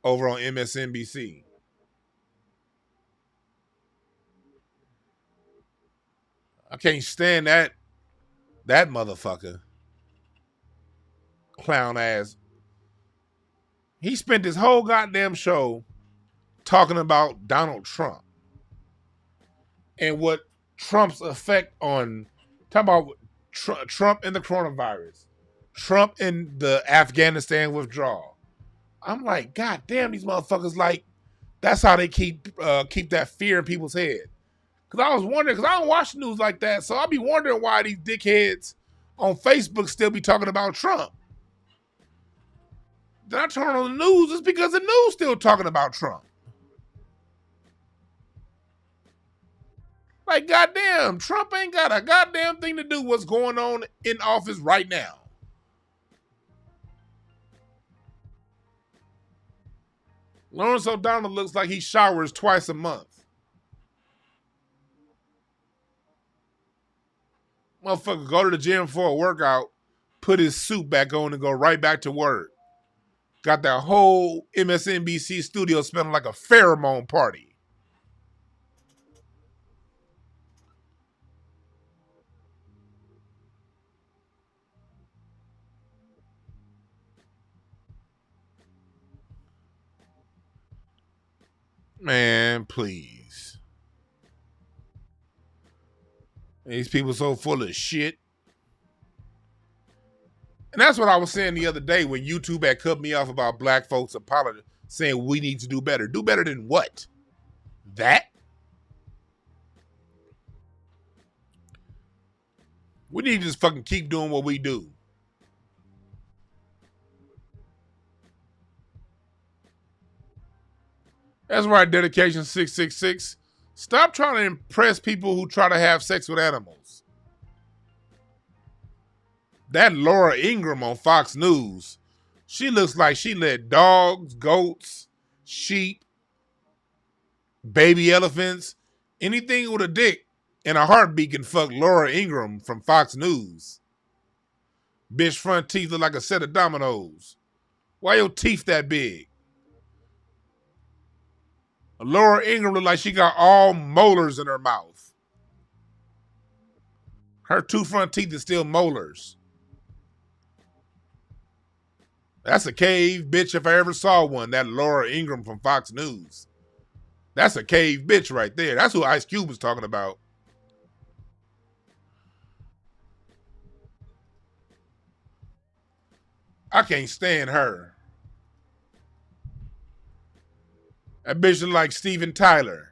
B: over on MSNBC. I can't stand that motherfucker. Clown ass. He spent his whole goddamn show talking about Donald Trump and what Trump's effect on, talking about Trump and the coronavirus, Trump and the Afghanistan withdrawal. I'm like, God damn, these motherfuckers, like, that's how they keep that fear in people's head. Because I was wondering, because I don't watch the news like that, so I'll be wondering why these dickheads on Facebook still be talking about Trump. Then I turn on the news, it's because the news still talking about Trump. Like, goddamn, Trump ain't got a goddamn thing to do with what's going on in office right now. Lawrence O'Donnell looks like he showers twice a month. Motherfucker go to the gym for a workout, put his suit back on and go right back to work. Got that whole MSNBC studio smelling like a pheromone party. Man, please. These people so full of shit. And that's what I was saying the other day when YouTube had cut me off about black folks apologizing, saying we need to do better. Do better than what? That? We need to just fucking keep doing what we do. That's right, Dedication 666. Stop trying to impress people who try to have sex with animals. That Laura Ingraham on Fox News, she looks like she let dogs, goats, sheep, baby elephants, anything with a dick in a heartbeat can fuck Laura Ingraham from Fox News. Bitch front teeth look like a set of dominoes. Why your teeth that big? Laura Ingraham look like she got all molars in her mouth. Her two front teeth is still molars. That's a cave bitch if I ever saw one, that Laura Ingraham from Fox News. That's a cave bitch right there. That's who Ice Cube was talking about. I can't stand her. That bitch look like Steven Tyler.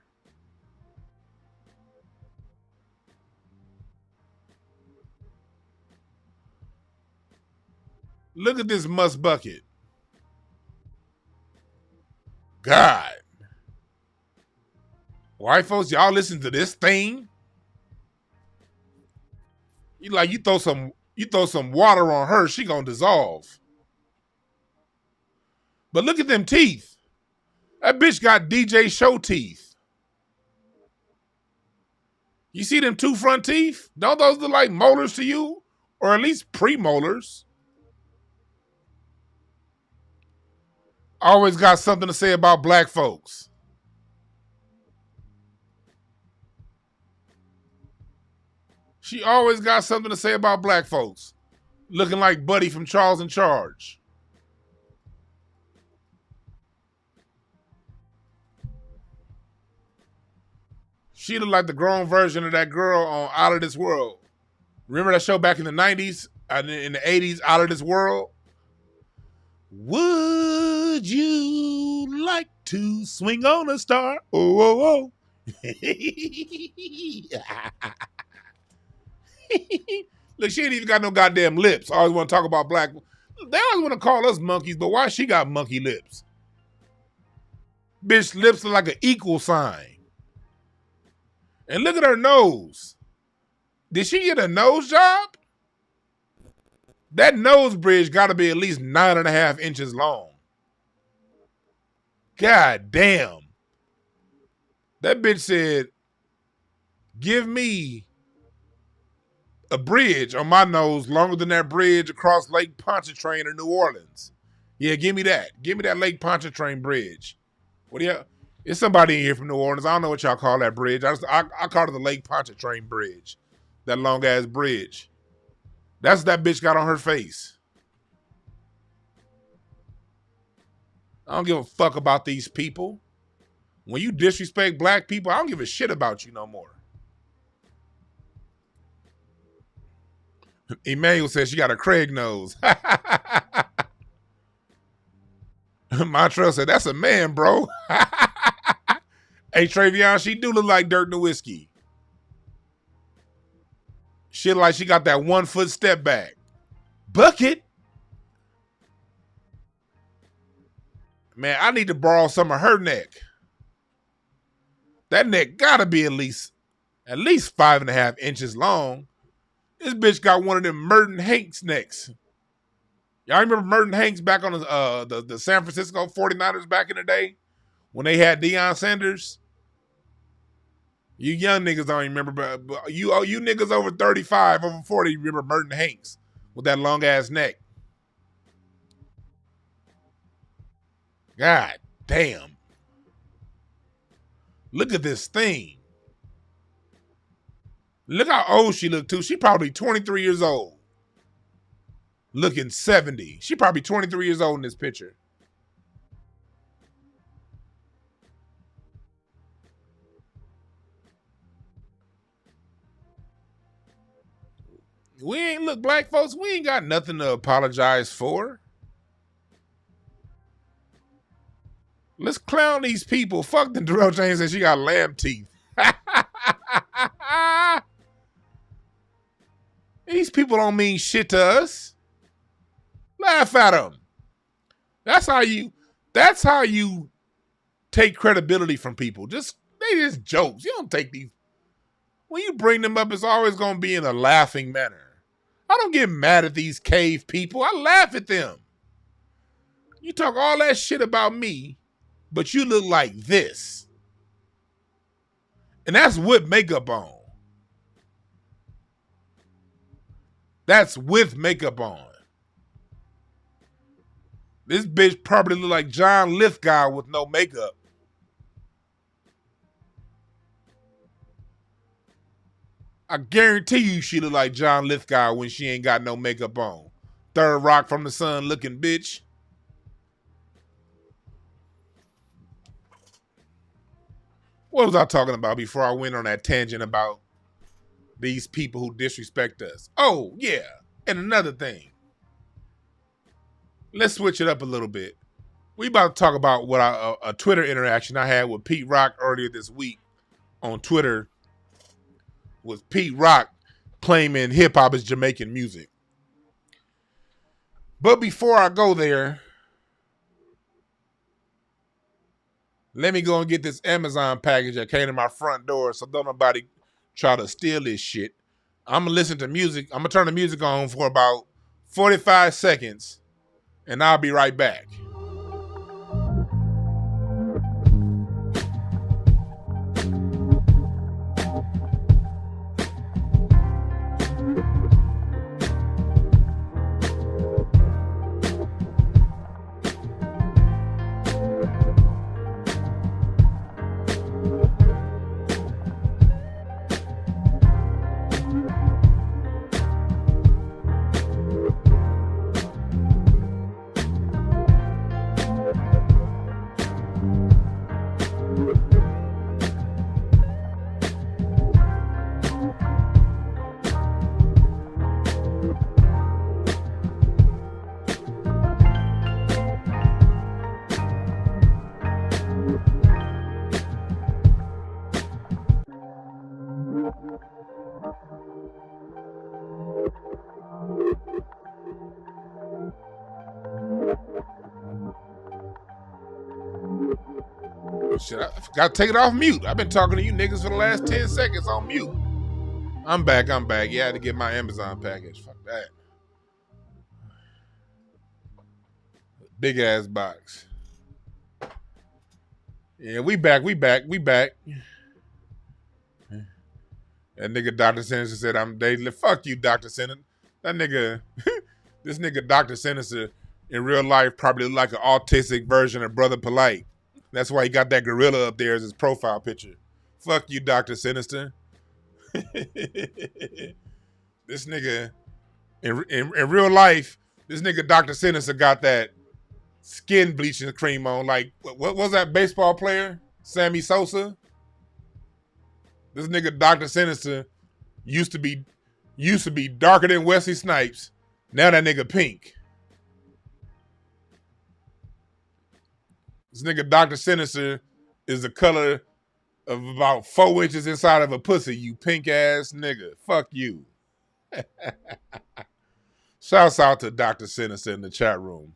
B: Look at this must bucket. God. White folks, y'all listen to this thing? You throw some water on her, she gonna dissolve. But look at them teeth. That bitch got DJ Show teeth. You see them two front teeth? Don't those look like molars to you? Or at least premolars? Always got something to say about black folks. She always got something to say about black folks. Looking like Buddy from Charles in Charge. She looked like the grown version of that girl on Out of This World. Remember that show back in the 90s? In the 80s, Out of This World? Would you like to swing on a star? Oh, oh, oh. Look, she ain't even got no goddamn lips. I always want to talk about black. They always want to call us monkeys, but why she got monkey lips? Bitch lips are like an equal sign. And look at her nose. Did she get a nose job? That nose bridge got to be at least 9.5 inches long. God damn. That bitch said, give me a bridge on my nose longer than that bridge across Lake Pontchartrain in New Orleans. Yeah, give me that. Give me that Lake Pontchartrain bridge. What do you... It's somebody in here from New Orleans. I don't know what y'all call that bridge. I call it the Lake Pontchartrain Bridge. That long-ass bridge. That's what that bitch got on her face. I don't give a fuck about these people. When you disrespect black people, I don't give a shit about you no more. Emmanuel says she got a Craig nose. Montreal said, that's a man, bro. Hey, Travion, she do look like Dirt in the Whiskey. She look like she got that 1 foot step back. Bucket. Man, I need to borrow some of her neck. That neck gotta be at least 5.5 inches long. This bitch got one of them Merton Hanks necks. Y'all remember Merton Hanks back on the San Francisco 49ers back in the day when they had Deion Sanders? You young niggas don't remember, but you niggas over 35, over 40 remember Merton Hanks with that long ass neck. God damn. Look at this thing. Look how old she looked too. She probably 23 years old. Looking 70. She probably 23 years old in this picture. Look, black folks, we ain't got nothing to apologize for. Let's clown these people. Fuck the Darrell James said she got lamb teeth. These people don't mean shit to us. Laugh at them. That's how you take credibility from people. They just jokes. You don't take these. When you bring them up, it's always going to be in a laughing manner. I don't get mad at these cave people. I laugh at them. You talk all that shit about me, but you look like this. And that's with makeup on. That's with makeup on. This bitch probably look like John Lithgow with no makeup. I guarantee you she look like John Lithgow when she ain't got no makeup on. Third rock from the sun looking bitch. What was I talking about before I went on that tangent about these people who disrespect us? Oh, yeah. And another thing. Let's switch it up a little bit. We about to talk about what a Twitter interaction I had with Pete Rock earlier this week on Twitter. Was Pete Rock claiming hip hop is Jamaican music. But before I go there, let me go and get this Amazon package that came to my front door so don't nobody try to steal this shit. I'm going to listen to music. I'm going to turn the music on for about 45 seconds, and I'll be right back. Shit, I forgot to take it off mute. I've been talking to you niggas for the last 10 seconds on mute. I'm back. Yeah, I had to get my Amazon package. Fuck that. Big ass box. Yeah, we back. That nigga Dr. Sinister said I'm dating. Fuck you, Dr. Sinister. That nigga, this nigga Dr. Sinister in real life probably look like an autistic version of Brother Polite. That's why he got that gorilla up there as his profile picture. Fuck you, Dr. Sinister. This nigga, in real life, this nigga Dr. Sinister got that skin bleaching cream on. Like, what was that baseball player? Sammy Sosa? This nigga Dr. Sinister used to be darker than Wesley Snipes. Now that nigga pink. This nigga Dr. Sinister is the color of about 4 inches inside of a pussy, you pink ass nigga. Fuck you. Shouts out to Dr. Sinister in the chat room.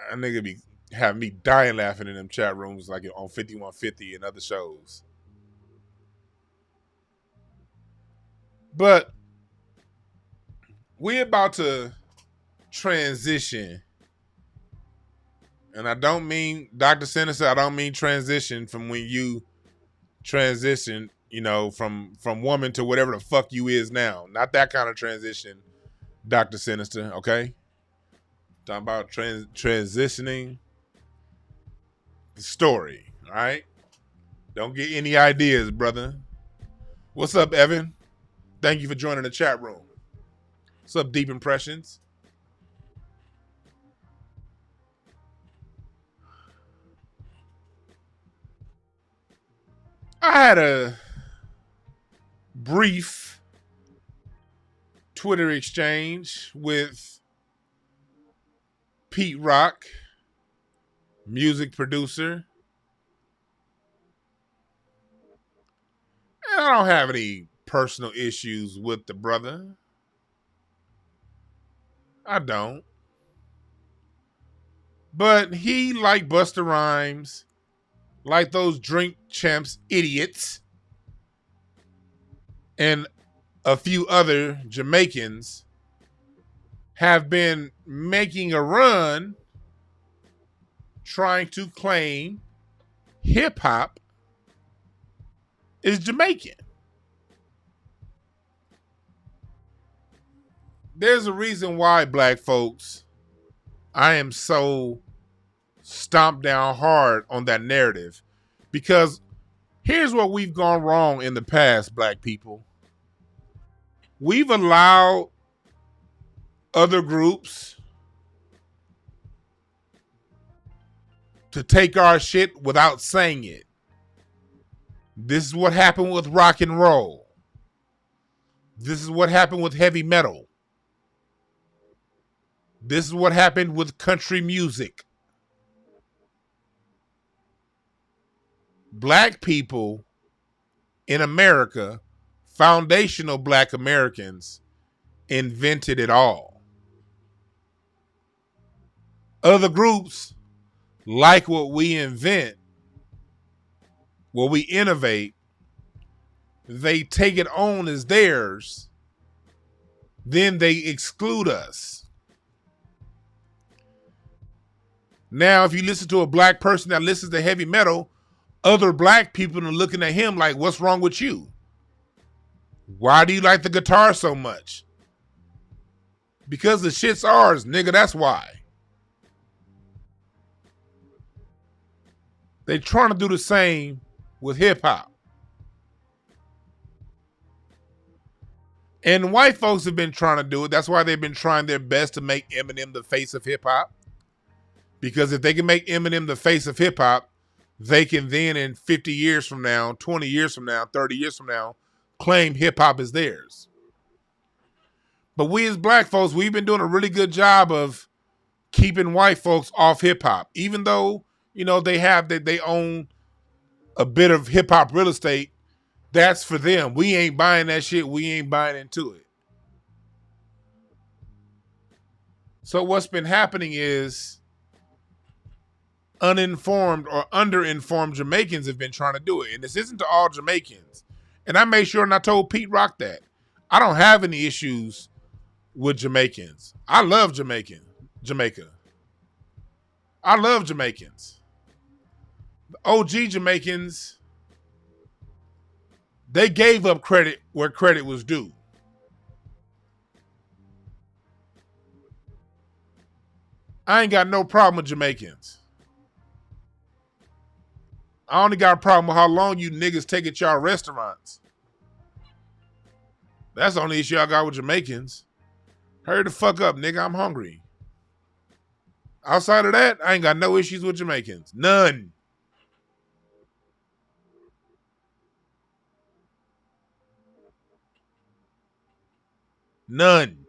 B: That nigga be having me dying laughing in them chat rooms like on 5150 and other shows. But we're about to transition. And I don't mean, Dr. Sinister, I don't mean transition from when you transition, you know, from woman to whatever the fuck you is now. Not that kind of transition, Dr. Sinister, okay? Talking about transitioning the story, all right? Don't get any ideas, brother. What's up, Evan? Thank you for joining the chat room. What's up, Deep Impressions? I had a brief Twitter exchange with Pete Rock, music producer. And I don't have any personal issues with the brother. I don't. But he, like Busta Rhymes, like those Drink Champs idiots, and a few other Jamaicans, have been making a run trying to claim hip hop is Jamaican. there's a reason why, black folks, I am so stomped down hard on that narrative. Because here's what we've gone wrong in the past, black people. We've allowed other groups to take our shit without saying it. This is what happened with rock and roll. This is what happened with heavy metal. This is what happened with country music. Black people in America, foundational black Americans, invented it all. Other groups like what we invent, what we innovate, they take it on as theirs, then they exclude us. Now, if you listen to a black person that listens to heavy metal, other black people are looking at him like, what's wrong with you? Why do you like the guitar so much? Because the shit's ours, nigga, that's why. They trying to do the same with hip hop. And white folks have been trying to do it. That's why they've been trying their best to make Eminem the face of hip hop. Because if they can make Eminem the face of hip hop, they can then in 50 years from now, 20 years from now, 30 years from now, claim hip hop is theirs. But we as black folks, we've been doing a really good job of keeping white folks off hip hop. Even though, you know, they own a bit of hip hop real estate, that's for them. We ain't buying that shit. We ain't buying into it. So what's been happening is uninformed or underinformed Jamaicans have been trying to do it. And this isn't to all Jamaicans. And I made sure and I told Pete Rock that. I don't have any issues with Jamaicans. I love Jamaica. I love Jamaicans. The OG Jamaicans, they gave up credit where credit was due. I ain't got no problem with Jamaicans. I only got a problem with how long you niggas take at y'all restaurants. That's the only issue I got with Jamaicans. Hurry the fuck up, nigga. I'm hungry. Outside of that, I ain't got no issues with Jamaicans. None. None.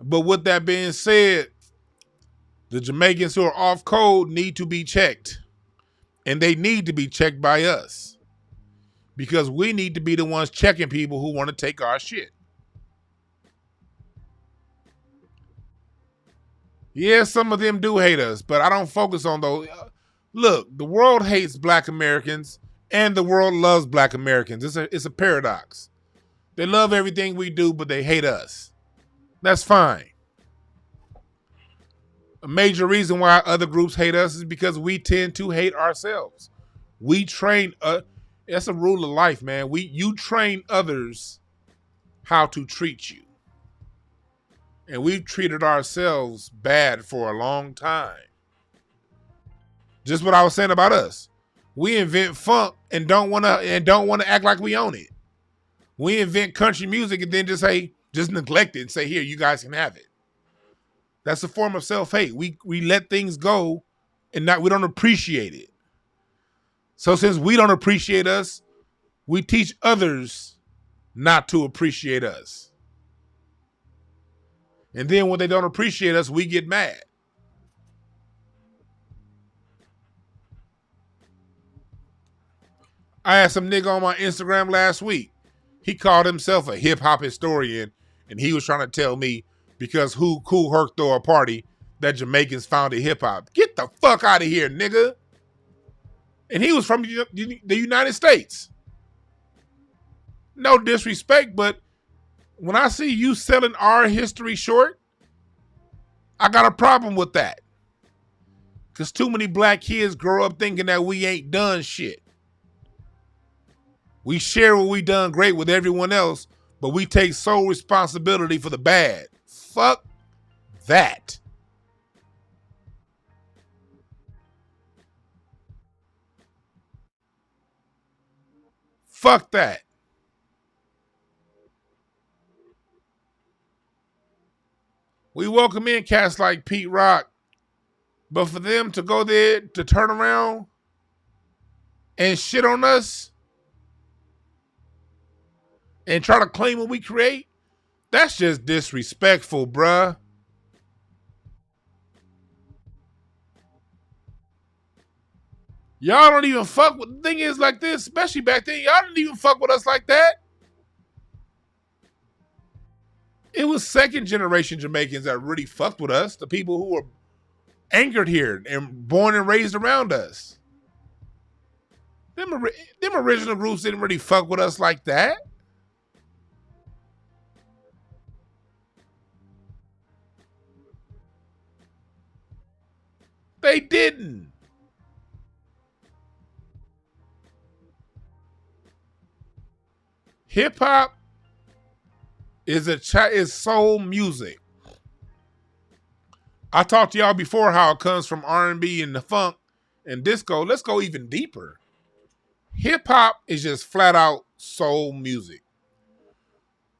B: But with that being said, the Jamaicans who are off code need to be checked. And they need to be checked by us. Because we need to be the ones checking people who want to take our shit. Yeah, some of them do hate us, but I don't focus on those. Look, the world hates black Americans and the world loves black Americans. It's a paradox. They love everything we do, but they hate us. That's fine. A major reason why other groups hate us is because we tend to hate ourselves. We train, that's a rule of life, man. You train others how to treat you. And we've treated ourselves bad for a long time. Just what I was saying about us. We invent funk and don't want to act like we own it. We invent country music and then just neglect it and say, here, you guys can have it. That's a form of self-hate. We let things go and we don't appreciate it. So since we don't appreciate us, we teach others not to appreciate us. And then when they don't appreciate us, we get mad. I had some nigga on my Instagram last week. He called himself a hip-hop historian, and he was trying to tell me because Kool Herc throw a party that Jamaicans founded hip-hop. Get the fuck out of here, nigga. And he was from the United States. No disrespect, but when I see you selling our history short, I got a problem with that. Because too many black kids grow up thinking that we ain't done shit. We share what we done great with everyone else, but we take sole responsibility for the bad. Fuck that. Fuck that. We welcome in cats like Pete Rock, but for them to go there to turn around and shit on us and try to claim what we create, that's just disrespectful, bruh. Y'all don't even fuck with, the thing is like this, especially back then, y'all didn't even fuck with us like that. It was second generation Jamaicans that really fucked with us, the people who were anchored here and born and raised around us. Them original groups didn't really fuck with us like that. They didn't. Hip hop is soul music. I talked to y'all before how it comes from R&B and the funk and disco. Let's go even deeper. Hip hop is just flat out soul music.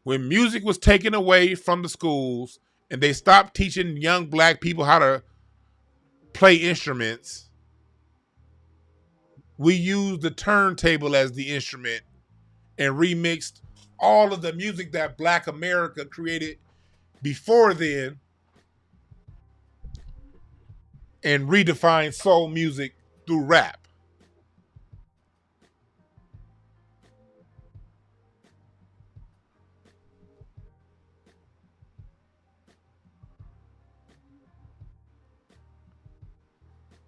B: When music was taken away from the schools and they stopped teaching young black people how to play instruments, we used the turntable as the instrument and remixed all of the music that Black America created before then and redefined soul music through rap.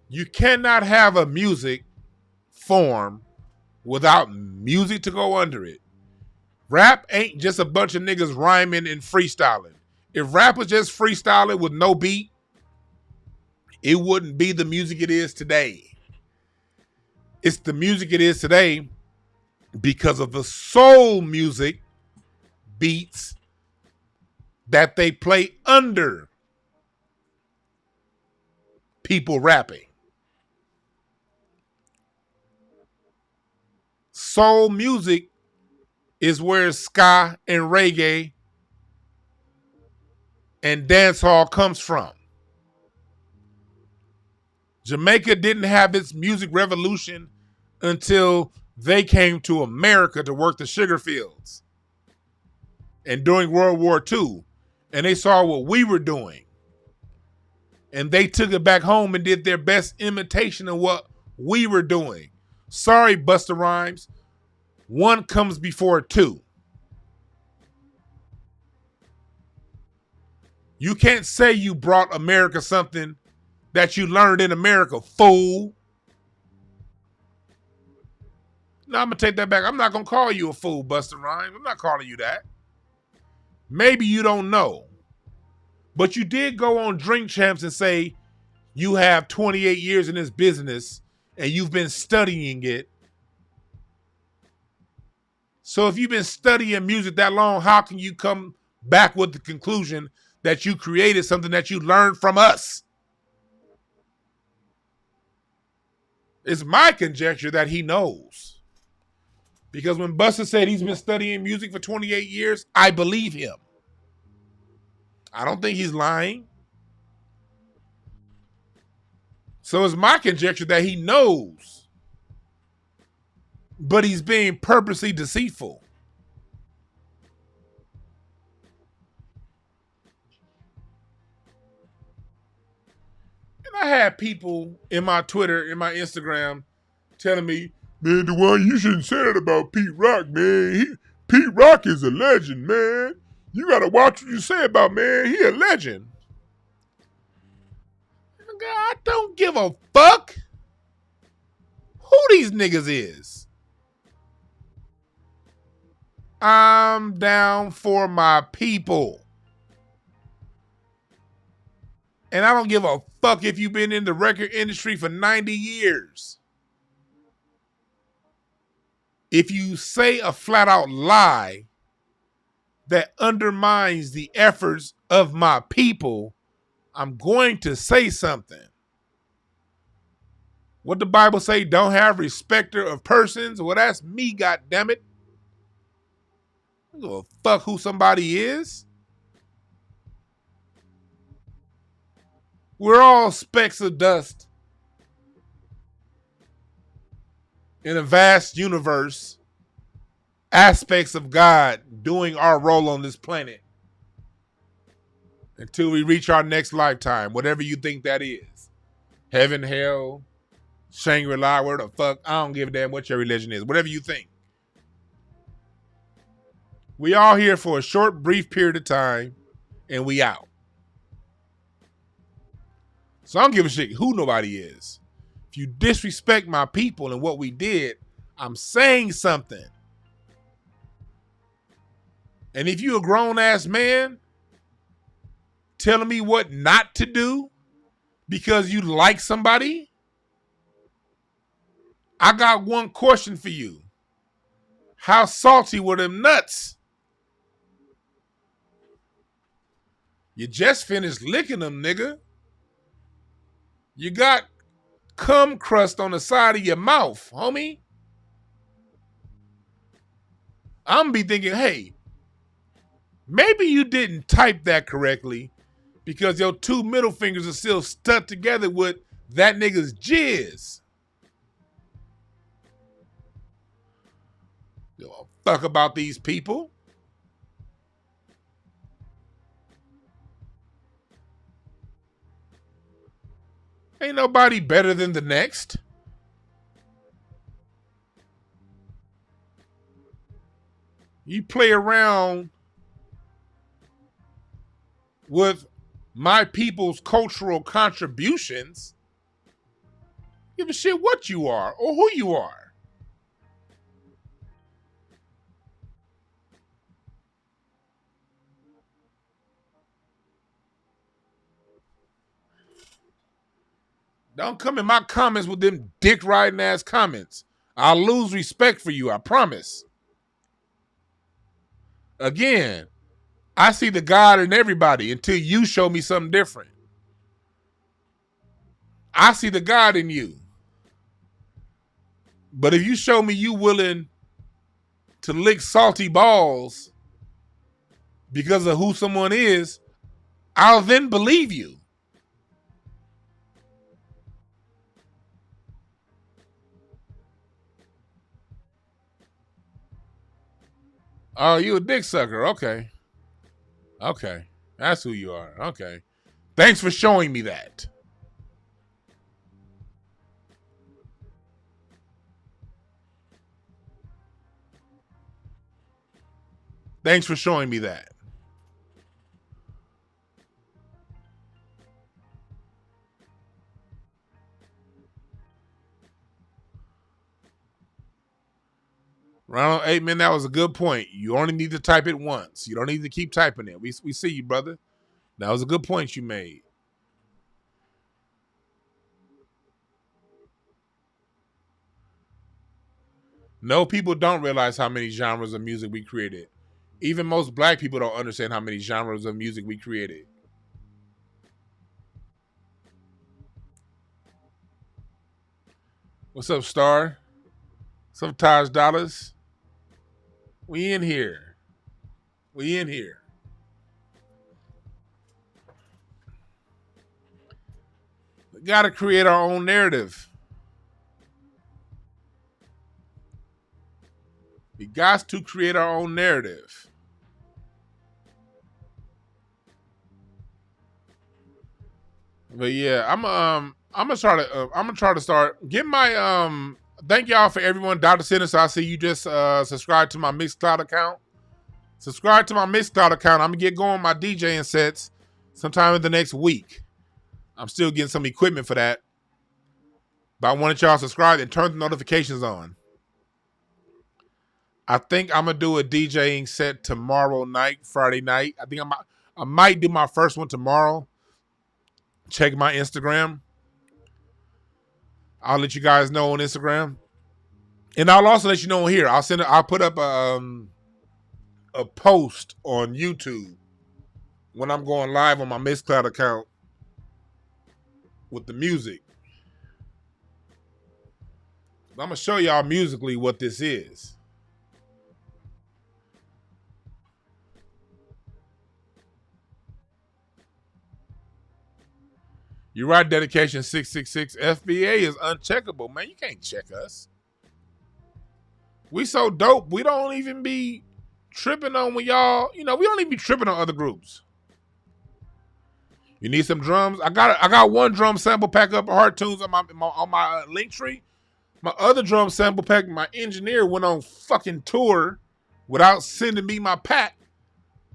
B: You cannot have a music form without music to go under it. Rap ain't just a bunch of niggas rhyming and freestyling. If rap was just freestyling with no beat, it wouldn't be the music it is today. It's the music it is today because of the soul music beats that they play under people rapping. Soul music is where ska and reggae and dancehall comes from. Jamaica didn't have its music revolution until they came to America to work the sugar fields. And during World War II, and they saw what we were doing. And they took it back home and did their best imitation of what we were doing. Sorry, Busta Rhymes. One comes before two. You can't say you brought America something that you learned in America, fool. No, I'm going to take that back. I'm not going to call you a fool, Busta Rhymes. I'm not calling you that. Maybe you don't know. But you did go on Drink Champs and say you have 28 years in this business and you've been studying it. So if you've been studying music that long, how can you come back with the conclusion that you created something that you learned from us? It's my conjecture that he knows. Because when Busta said he's been studying music for 28 years, I believe him. I don't think he's lying. So it's my conjecture that he knows. But he's being purposely deceitful. And I had people in my Twitter, in my Instagram, telling me, man, Dwan, you shouldn't say that about Pete Rock, man. Pete Rock is a legend, man. You gotta watch what you say about, man. He a legend. I don't give a fuck who these niggas is. I'm down for my people. And I don't give a fuck if you've been in the record industry for 90 years. If you say a flat out lie, that undermines the efforts of my people, I'm going to say something. What the Bible say, don't have respecter of persons? Well, that's me, goddammit. I don't give a fuck who somebody is. We're all specks of dust in a vast universe, aspects of God doing our role on this planet until we reach our next lifetime, whatever you think that is. Heaven, hell, Shangri-La, where the fuck, I don't give a damn what your religion is, whatever you think. We all here for a short, brief period of time, and we out. So I don't give a shit who nobody is. If you disrespect my people and what we did, I'm saying something. And if you a grown-ass man telling me what not to do because you like somebody, I got one question for you. How salty were them nuts? You just finished licking them, nigga. You got cum crust on the side of your mouth, homie. I'm be thinking, hey, maybe you didn't type that correctly because your two middle fingers are still stuck together with that nigga's jizz. You don't fuck about these people. Ain't nobody better than the next. You play around with my people's cultural contributions, give a shit what you are or who you are. Don't come in my comments with them dick riding ass comments. I'll lose respect for you, I promise. Again, I see the God in everybody until you show me something different. I see the God in you. But if you show me you willing to lick salty balls because of who someone is, I'll then believe you. Oh, you a dick sucker. Okay. Okay. That's who you are. Okay. Thanks for showing me that. Thanks for showing me that. Ronald, hey man, that was a good point. You only need to type it once. You don't need to keep typing it. We see you, brother. That was a good point you made. No, people don't realize how many genres of music we created. Even most black people don't understand how many genres of music we created. What's up, Star? What's up, Taj Dollars? We in here. We in here. We got to create our own narrative. We got to create our own narrative. But yeah, I'm gonna try to start. Get my thank y'all for everyone. Dr. Sinister, I see you just subscribed to my Mixcloud account. Subscribe to my Mixcloud account. I'm gonna get going my DJing sets sometime in the next week. I'm still getting some equipment for that. But I wanted y'all to subscribe and turn the notifications on. I think I'm gonna do a DJing set tomorrow night, Friday night. I think I might do my first one tomorrow. Check my Instagram. I'll let you guys know on Instagram. And I'll also let you know here. I'll put up a a post on YouTube when I'm going live on my Mixcloud account with the music. I'm going to show y'all musically what this is. You're right, Dedication 666. FBA is uncheckable. Man, you can't check us. We so dope, we don't even be tripping on when y'all, we don't even be tripping on other groups. You need some drums? I got one drum sample pack up at Heart Tunes on my link tree. My other drum sample pack, my engineer went on fucking tour without sending me my pack.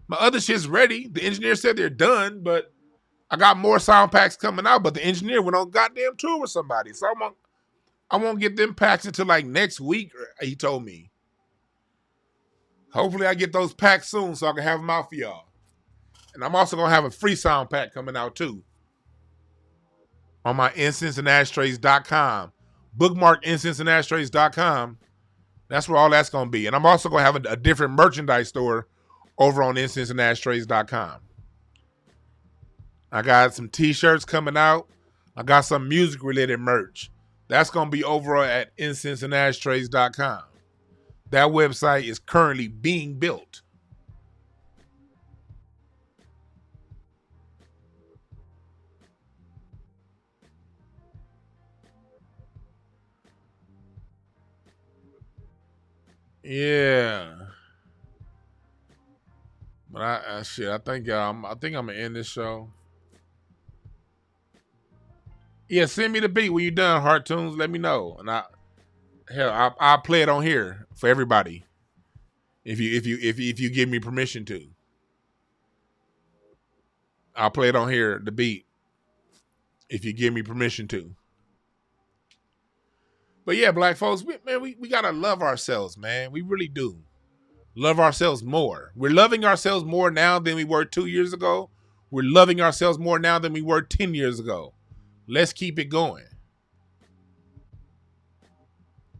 B: My other shit's ready. The engineer said they're done, but I got more sound packs coming out, but the engineer went on goddamn tour with somebody. So I won't get them packs until like next week, he told me. Hopefully I get those packs soon so I can have them out for y'all. And I'm also going to have a free sound pack coming out too. On my incenseandashtrays.com. Bookmark incenseandashtrays.com. That's where all that's going to be. And I'm also going to have a different merchandise store over on incenseandashtrays.com. I got some t-shirts coming out. I got some music-related merch. That's going to be over at incenseandashtrays.com. That website is currently being built. Yeah. But I think I'm gonna end this show. Yeah, send me the beat when you're done, Heart Tunes. Let me know, and I'll play it on here for everybody. If you give me permission to, I'll play it on here, the beat. If you give me permission to. But yeah, black folks, we gotta love ourselves, man. We really do. Love ourselves more. We're loving ourselves more now than we were 2 years ago. We're loving ourselves more now than we were 10 years ago. Let's keep it going.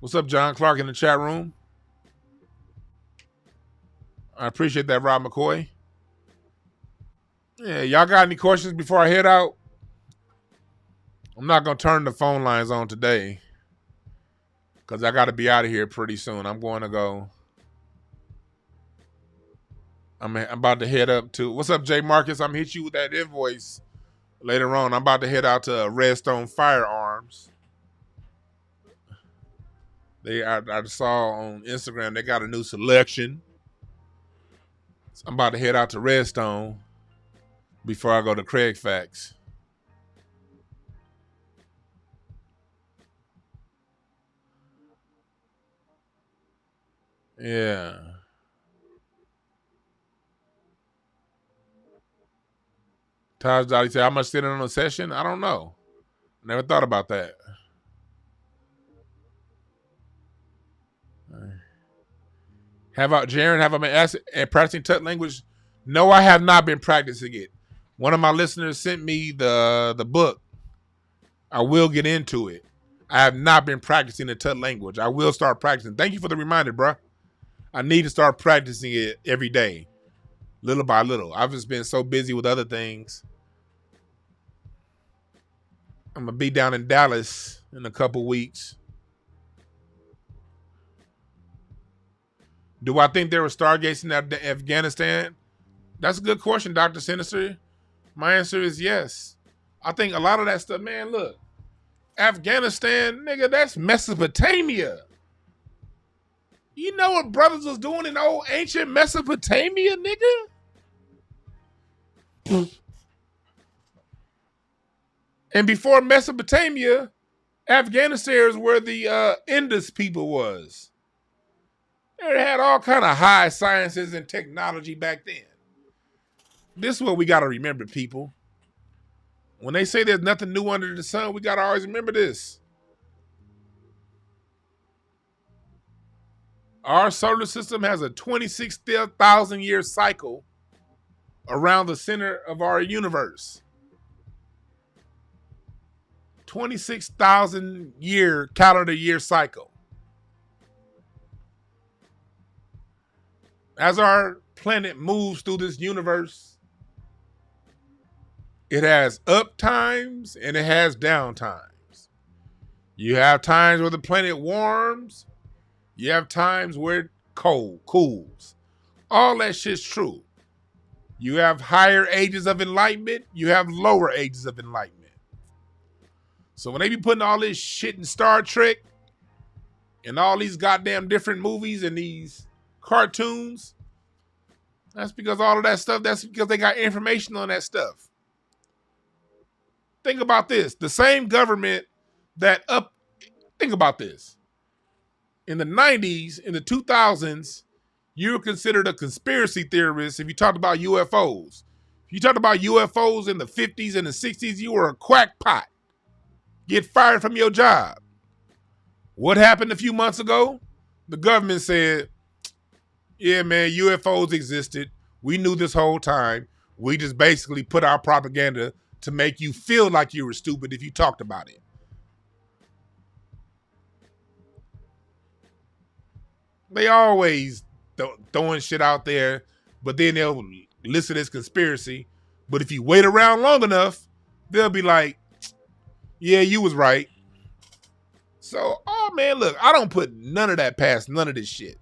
B: What's up, John Clark in the chat room? I appreciate that, Rob McCoy. Yeah, y'all got any questions before I head out? I'm not going to turn the phone lines on today because I got to be out of here pretty soon. I'm going to go. I'm about to head up to... What's up, Jay Marcus? I'm hit you with that invoice later on. I'm about to head out to Redstone Firearms. I saw on Instagram they got a new selection. So I'm about to head out to Redstone before I go to Craig Facts. Yeah. Taj Dottie said, how much sitting on a session? I don't know. Never thought about that. Have I been practicing Tut language? No, I have not been practicing it. One of my listeners sent me the book. I will get into it. I have not been practicing the Tut language. I will start practicing. Thank you for the reminder, bro. I need to start practicing it every day, little by little. I've just been so busy with other things. I'm going to be down in Dallas in a couple weeks. Do I think there were stargates in Afghanistan? That's a good question, Dr. Sinister. My answer is yes. I think a lot of that stuff, man, look. Afghanistan, nigga, that's Mesopotamia. You know what brothers was doing in old ancient Mesopotamia, nigga? And before Mesopotamia, Afghanistan is where the Indus people was. They had all kind of high sciences and technology back then. This is what we got to remember, people. When they say there's nothing new under the sun, we got to always remember this. Our solar system has a 26,000 year cycle around the center of our universe. 26,000 year calendar year cycle. As our planet moves through this universe, it has up times and it has down times. You have times where the planet warms. You have times where it cools. All that shit's true. You have higher ages of enlightenment. You have lower ages of enlightenment. So when they be putting all this shit in Star Trek and all these goddamn different movies and these cartoons, that's because all of that stuff, that's because they got information on that stuff. Think about this. The same government think about this. In the 90s, in the 2000s, you were considered a conspiracy theorist if you talked about UFOs. If you talked about UFOs in the 50s and the 60s, you were a crackpot. Get fired from your job. What happened a few months ago? The government said, yeah, man, UFOs existed. We knew this whole time. We just basically put our propaganda to make you feel like you were stupid if you talked about it. They always throwing shit out there, but then they'll list it as conspiracy. But if you wait around long enough, they'll be like, yeah, you was right. So, oh man, look, I don't put none of that past none of this shit.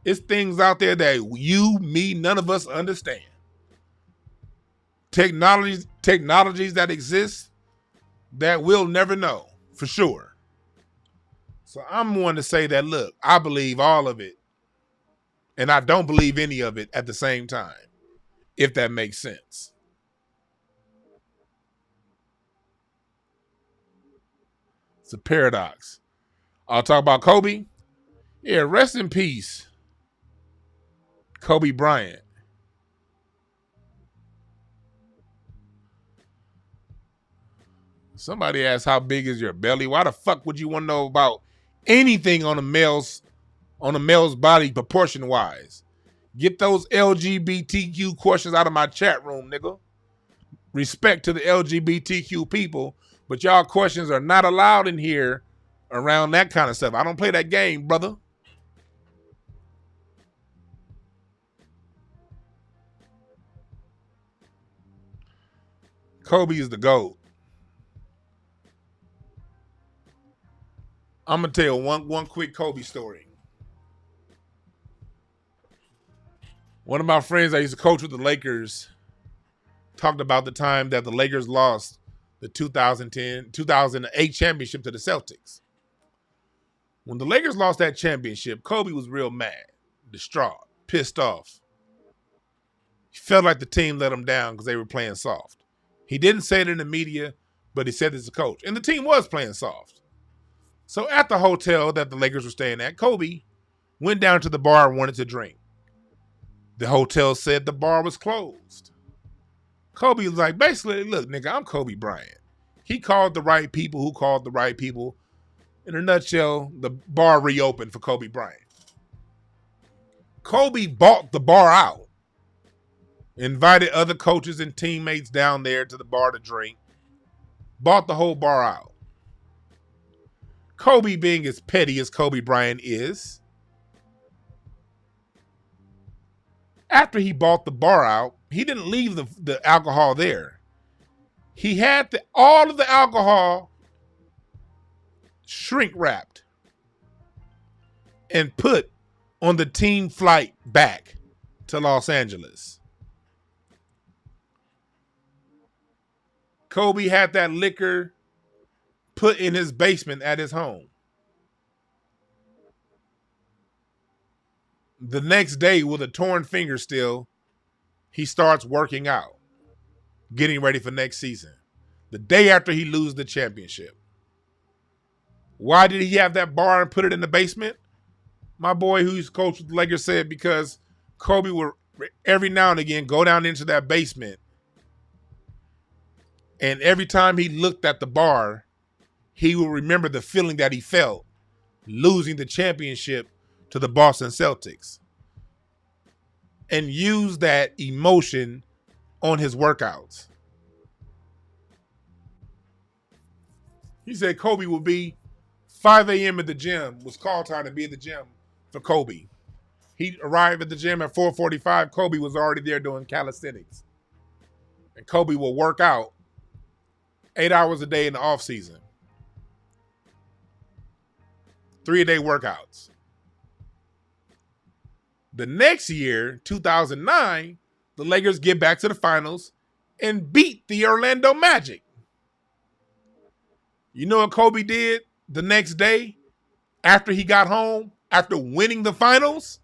B: It's things out there that you, me, none of us understand. Technologies that exist that we'll never know for sure. So I'm one to say that, look, I believe all of it and I don't believe any of it at the same time, if that makes sense. It's a paradox. I'll talk about Kobe. Yeah, rest in peace, Kobe Bryant. Somebody asked, how big is your belly? Why the fuck would you want to know about anything on a male's body proportion wise? Get those LGBTQ questions out of my chat room, nigga. Respect to the LGBTQ people, but y'all questions are not allowed in here around that kind of stuff. I don't play that game, brother. Kobe is the GOAT. I'm gonna tell one quick Kobe story. One of my friends I used to coach with the Lakers talked about the time that the Lakers lost the 2008 championship to the Celtics. When the Lakers lost that championship, Kobe was real mad, distraught, pissed off. He felt like the team let him down because they were playing soft. He didn't say it in the media, but he said it as a coach. And the team was playing soft. So at the hotel that the Lakers were staying at, Kobe went down to the bar and wanted to drink. The hotel said the bar was closed. Kobe was like, basically, look, nigga, I'm Kobe Bryant. He called the right people who called the right people. In a nutshell, the bar reopened for Kobe Bryant. Kobe bought the bar out, invited other coaches and teammates down there to the bar to drink, bought the whole bar out. Kobe, being as petty as Kobe Bryant is, after he bought the bar out, he didn't leave the alcohol there. He had all of the alcohol shrink wrapped and put on the team flight back to Los Angeles. Kobe had that liquor put in his basement at his home. The next day, with a torn finger still, he starts working out, getting ready for next season. The day after he loses the championship. Why did he have that bar and put it in the basement? My boy who's coach with the Lakers said because Kobe would every now and again go down into that basement, and every time he looked at the bar, he will remember the feeling that he felt losing the championship to the Boston Celtics and use that emotion on his workouts. He said Kobe would be 5 a.m. at the gym, was call time to be at the gym for Kobe. He arrived at the gym at 4:45. Kobe was already there doing calisthenics. And Kobe will work out 8 hours a day in the off season. 3-a-day workouts. The next year, 2009, the Lakers get back to the finals and beat the Orlando Magic. You know what Kobe did the next day after he got home, after winning the finals?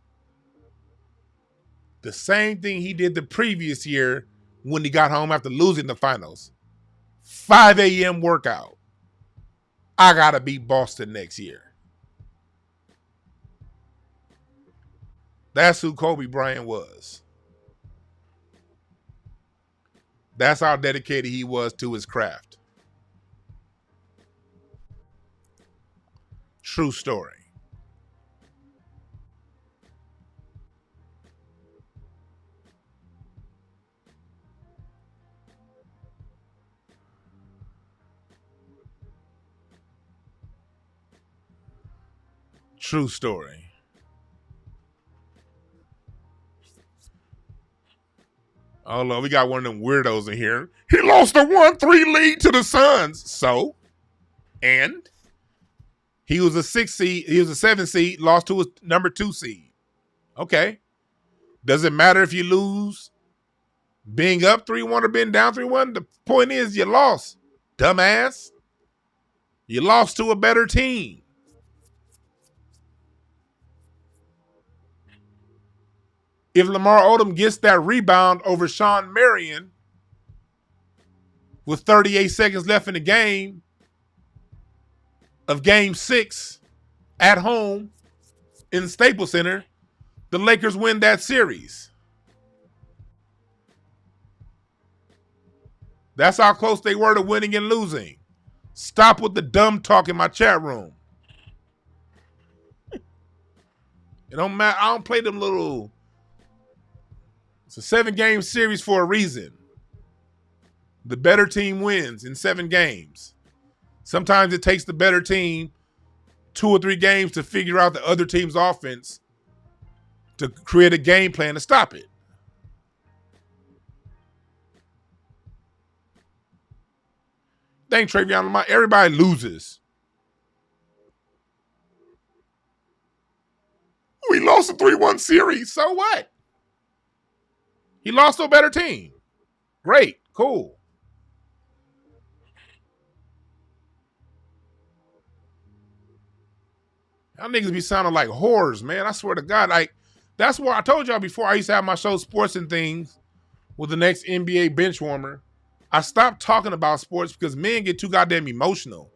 B: The same thing he did the previous year when he got home after losing the finals. 5 a.m. workout. I got to beat Boston next year. That's who Kobe Bryant was. That's how dedicated he was to his craft. True story. True story. Oh, Lord, we got one of them weirdos in here. He lost a 1-3 lead to the Suns. So? And? He was a 6 seed. He was a 7 seed, lost to a number 2 seed. Okay. Doesn't matter if you lose being up 3-1 or being down 3-1. The point is you lost, dumbass. You lost to a better team. If Lamar Odom gets that rebound over Sean Marion with 38 seconds left in the game of Game 6 at home in the Staples Center, the Lakers win that series. That's how close they were to winning and losing. Stop with the dumb talk in my chat room. It don't matter. I don't play them little... It's a 7-game series for a reason. The better team wins in 7 games. Sometimes it takes the better team 2 or 3 games to figure out the other team's offense to create a game plan to stop it. Thank Travion Lamont. Everybody loses. We lost a 3-1 series. So what? He lost to a better team. Great. Cool. Y'all niggas be sounding like whores, man. I swear to God. Like, that's why I told y'all before I used to have my show Sports and Things with the next NBA bench warmer. I stopped talking about sports because men get too goddamn emotional.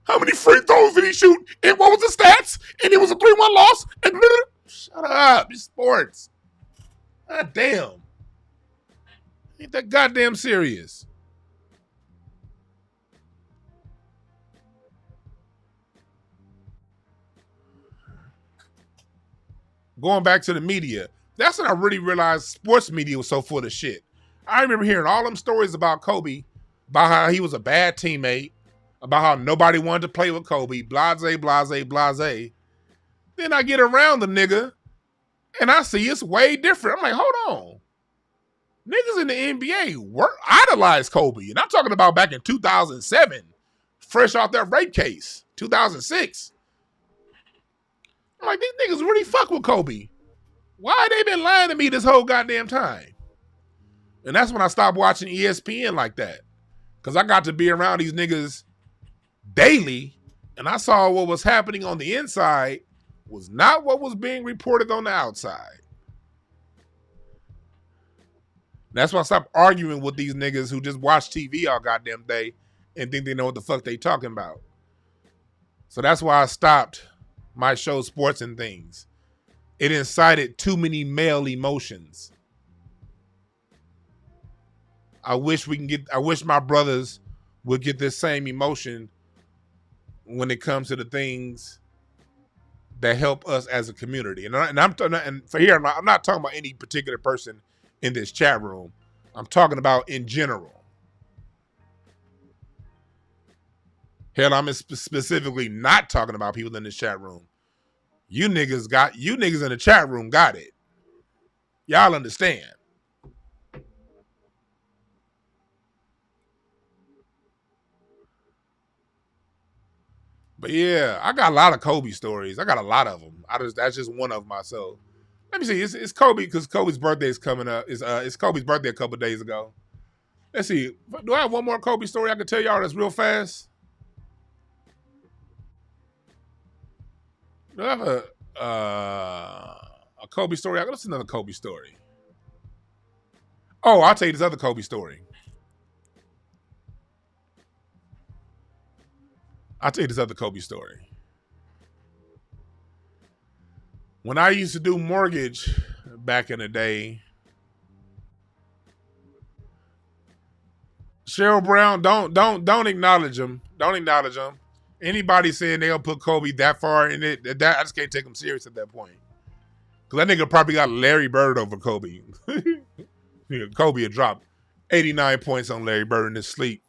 B: How many free throws did he shoot? And what was the stats? And it was a 3-1 loss? And shut up. It's sports. God damn. Ain't that goddamn serious? Going back to the media. That's when I really realized sports media was so full of shit. I remember hearing all them stories about Kobe, about how he was a bad teammate, about how nobody wanted to play with Kobe, blase, blase, blase. Then I get around the nigga, and I see it's way different. I'm like, hold on. Niggas in the NBA idolize Kobe. And I'm talking about back in 2007, fresh off that rape case, 2006. I'm like, these niggas really fuck with Kobe. Why they been lying to me this whole goddamn time? And that's when I stopped watching ESPN like that. Because I got to be around these niggas daily, and I saw what was happening on the inside was not what was being reported on the outside. That's why I stopped arguing with these niggas who just watch TV all goddamn day and think they know what the fuck they talking about. So that's why I stopped my show Sports and Things. It incited too many male emotions. I wish my brothers would get this same emotion when it comes to the things that help us as a community. And I'm not talking about any particular person in this chat room. I'm talking about in general. Hell, I'm specifically not talking about people in this chat room. You niggas in the chat room got it. Y'all understand. But yeah, I got a lot of Kobe stories. I got a lot of them. That's just one of myself. Let me see. It's Kobe because Kobe's birthday is coming up. It's Kobe's birthday a couple days ago. Let's see. Do I have one more Kobe story I can tell y'all that's real fast? Do I have a Kobe story? Let's another Kobe story. Oh, I'll tell you this other Kobe story. When I used to do mortgage back in the day, Cheryl Brown, don't acknowledge him. Don't acknowledge him. Anybody saying they'll put Kobe that far in it, that I just can't take him serious at that point. Because that nigga probably got Larry Bird over Kobe. Kobe had dropped 89 points on Larry Bird in his sleep.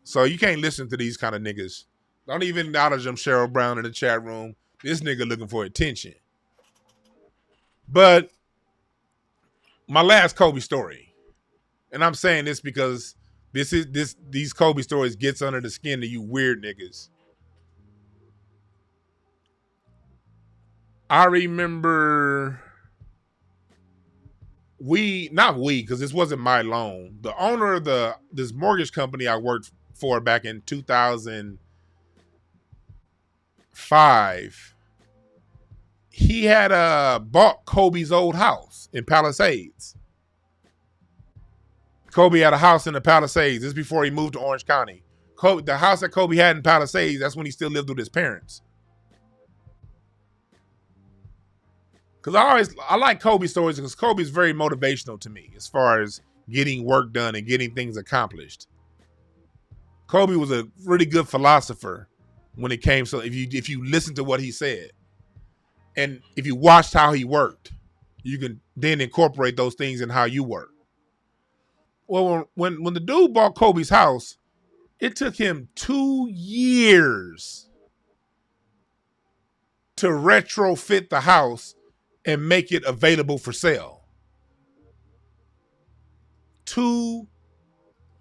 B: So you can't listen to these kind of niggas. Don't even acknowledge them, Cheryl Brown, in the chat room. This nigga looking for attention. But my last Kobe story, and I'm saying this because these Kobe stories gets under the skin of you weird niggas. I remember because this wasn't my loan. The owner of this mortgage company I worked for back in 2005, he had bought Kobe's old house in Palisades. Kobe had a house in the Palisades. This is before he moved to Orange County. The house that Kobe had in Palisades, that's when he still lived with his parents. Because I like Kobe stories because Kobe's very motivational to me as far as getting work done and getting things accomplished. Kobe was a really good philosopher when it came. So if you listen to what he said, and if you watched how he worked, you can then incorporate those things in how you work. Well, when the dude bought Kobe's house, it took him 2 years to retrofit the house and make it available for sale. 2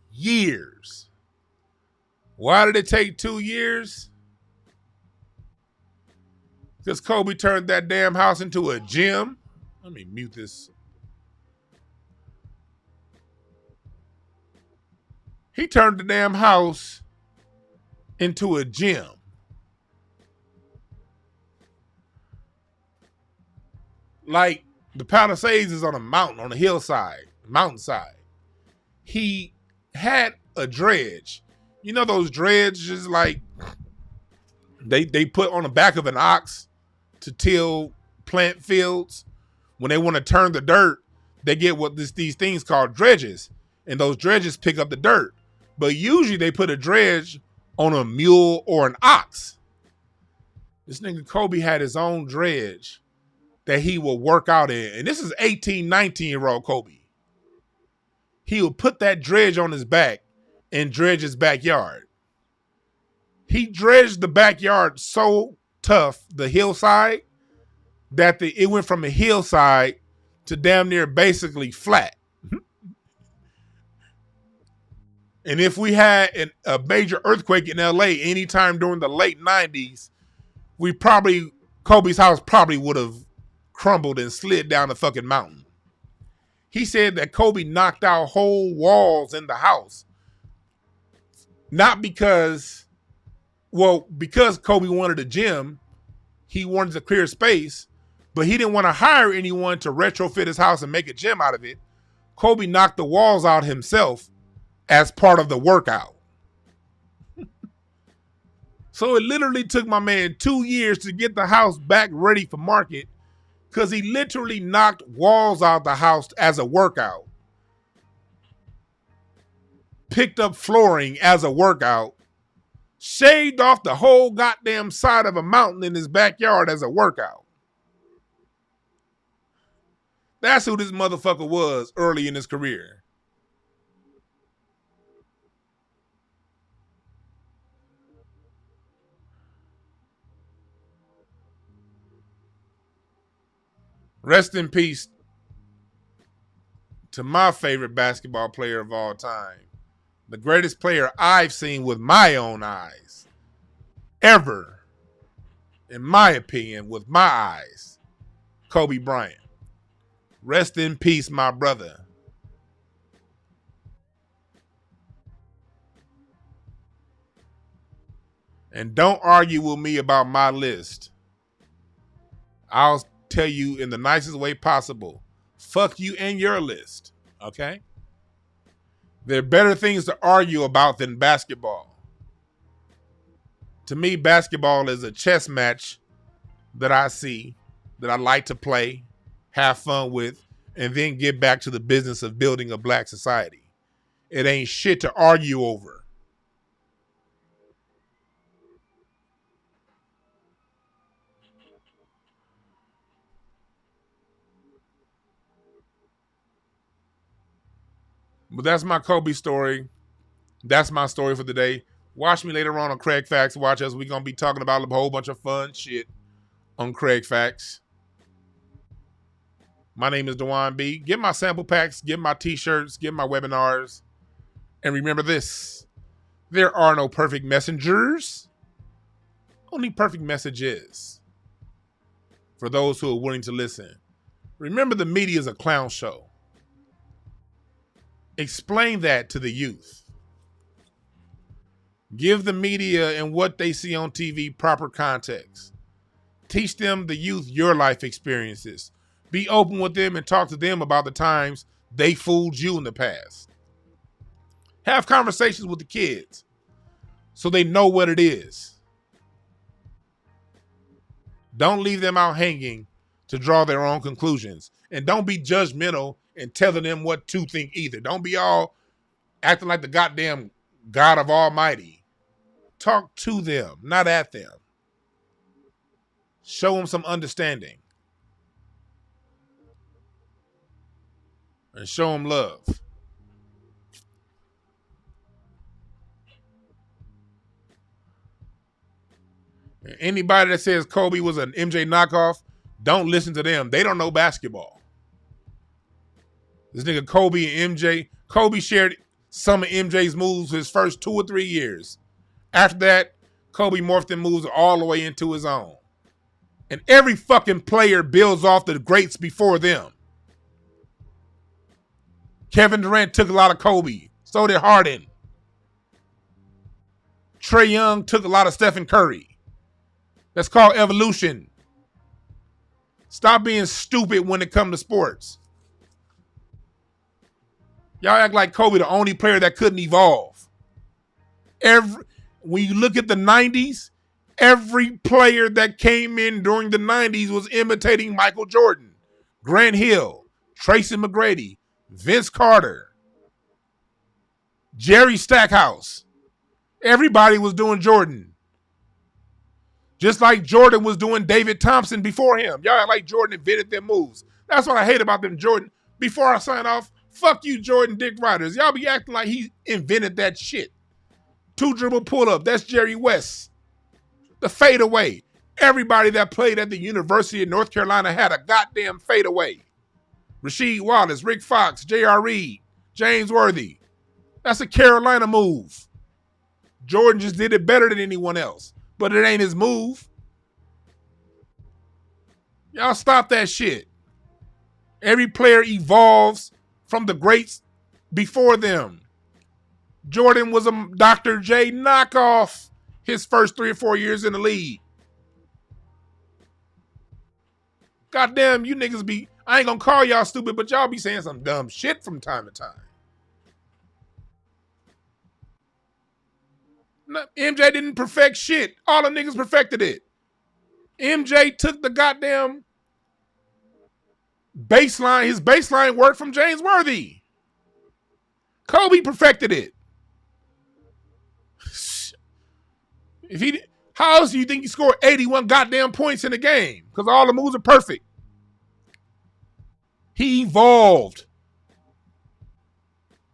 B: years. Why did it take 2 years? Because Kobe turned that damn house into a gym. Let me mute this. He turned the damn house into a gym. Like the Palisades is on a mountain, on a mountainside. He had a dredge. You know those dredges like they put on the back of an ox to till plant fields. When they want to turn the dirt, they get these things called dredges. And those dredges pick up the dirt. But usually they put a dredge on a mule or an ox. This nigga Kobe had his own dredge that he will work out in. And this is 18, 19-year-old Kobe. He would put that dredge on his back and dredge his backyard. He dredged the backyard so tough, the hillside, that it went from a hillside to damn near basically flat. And if we had a major earthquake in LA anytime during the late 90s, Kobe's house probably would have crumbled and slid down the fucking mountain. He said that Kobe knocked out whole walls in the house. Not because Kobe wanted a gym, he wanted to clear space, but he didn't want to hire anyone to retrofit his house and make a gym out of it. Kobe knocked the walls out himself as part of the workout. So it literally took my man 2 years to get the house back ready for market because he literally knocked walls out the house as a workout. Picked up flooring as a workout. Shaved off the whole goddamn side of a mountain in his backyard as a workout. That's who this motherfucker was early in his career. Rest in peace to my favorite basketball player of all time. The greatest player I've seen with my own eyes. Ever. In my opinion, with my eyes. Kobe Bryant. Rest in peace, my brother. And don't argue with me about my list. I'll tell you in the nicest way possible. Fuck you and your list. Okay? There are better things to argue about than basketball. To me, basketball is a chess match that I see, that I like to play, have fun with, and then get back to the business of building a black society. It ain't shit to argue over. But that's my Kobe story. That's my story for the day. Watch me later on Craig Facts. Watch us. We're going to be talking about a whole bunch of fun shit on Craig Facts. My name is Dwan B. Get my sample packs. Get my t-shirts. Get my webinars. And remember this. There are no perfect messengers. Only perfect messages. For those who are willing to listen. Remember, the media is a clown show. Explain that to the youth. Give the media and what they see on TV proper context. Teach them, the youth, your life experiences. Be open with them and talk to them about the times they fooled you in the past. Have conversations with the kids so they know what it is. Don't leave them out hanging to draw their own conclusions. And don't be judgmental and telling them what to think either. Don't be all acting like the goddamn God of Almighty. Talk to them, not at them. Show them some understanding. And show them love. And anybody that says Kobe was an MJ knockoff, don't listen to them. They don't know basketball. This nigga Kobe and MJ. Kobe shared some of MJ's moves his first 2 or 3 years. After that, Kobe morphed them moves all the way into his own. And every fucking player builds off the greats before them. Kevin Durant took a lot of Kobe. So did Harden. Trae Young took a lot of Stephen Curry. That's called evolution. Stop being stupid when it comes to sports. Y'all act like Kobe the only player that couldn't evolve. When you look at the 90s, every player that came in during the 90s was imitating Michael Jordan, Grant Hill, Tracy McGrady, Vince Carter, Jerry Stackhouse. Everybody was doing Jordan. Just like Jordan was doing David Thompson before him. Y'all act like Jordan invented them moves. That's what I hate about them Jordan. Before I sign off, fuck you, Jordan Dick Riders. Y'all be acting like he invented that shit. 2 dribble pull up. That's Jerry West. The fadeaway. Everybody that played at the University of North Carolina had a goddamn fadeaway. Rasheed Wallace, Rick Fox, J.R. Reed, James Worthy. That's a Carolina move. Jordan just did it better than anyone else. But it ain't his move. Y'all stop that shit. Every player evolves from the greats before them. Jordan was a Dr. J knockoff his first 3 or 4 years in the league. Goddamn, you niggas be, I ain't gonna call y'all stupid, but y'all be saying some dumb shit from time to time. No, MJ didn't perfect shit. All the niggas perfected it. MJ took the goddamn baseline, his baseline work from James Worthy. Kobe perfected it. How else do you think he scored 81 goddamn points in the game? Because all the moves are perfect. He evolved.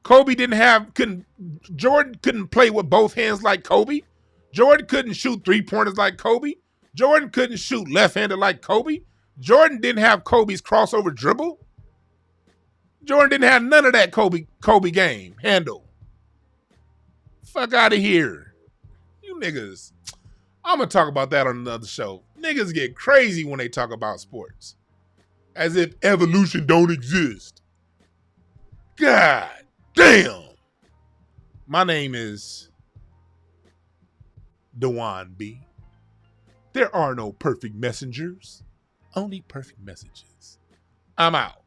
B: Jordan couldn't play with both hands like Kobe. Jordan couldn't shoot 3-pointers like Kobe. Jordan couldn't shoot left-handed like Kobe. Jordan didn't have Kobe's crossover dribble. Jordan didn't have none of that Kobe game handle. Fuck out of here. You niggas. I'm going to talk about that on another show. Niggas get crazy when they talk about sports. As if evolution don't exist. God damn. My name is Dwan B. There are no perfect messengers, only perfect messages. I'm out.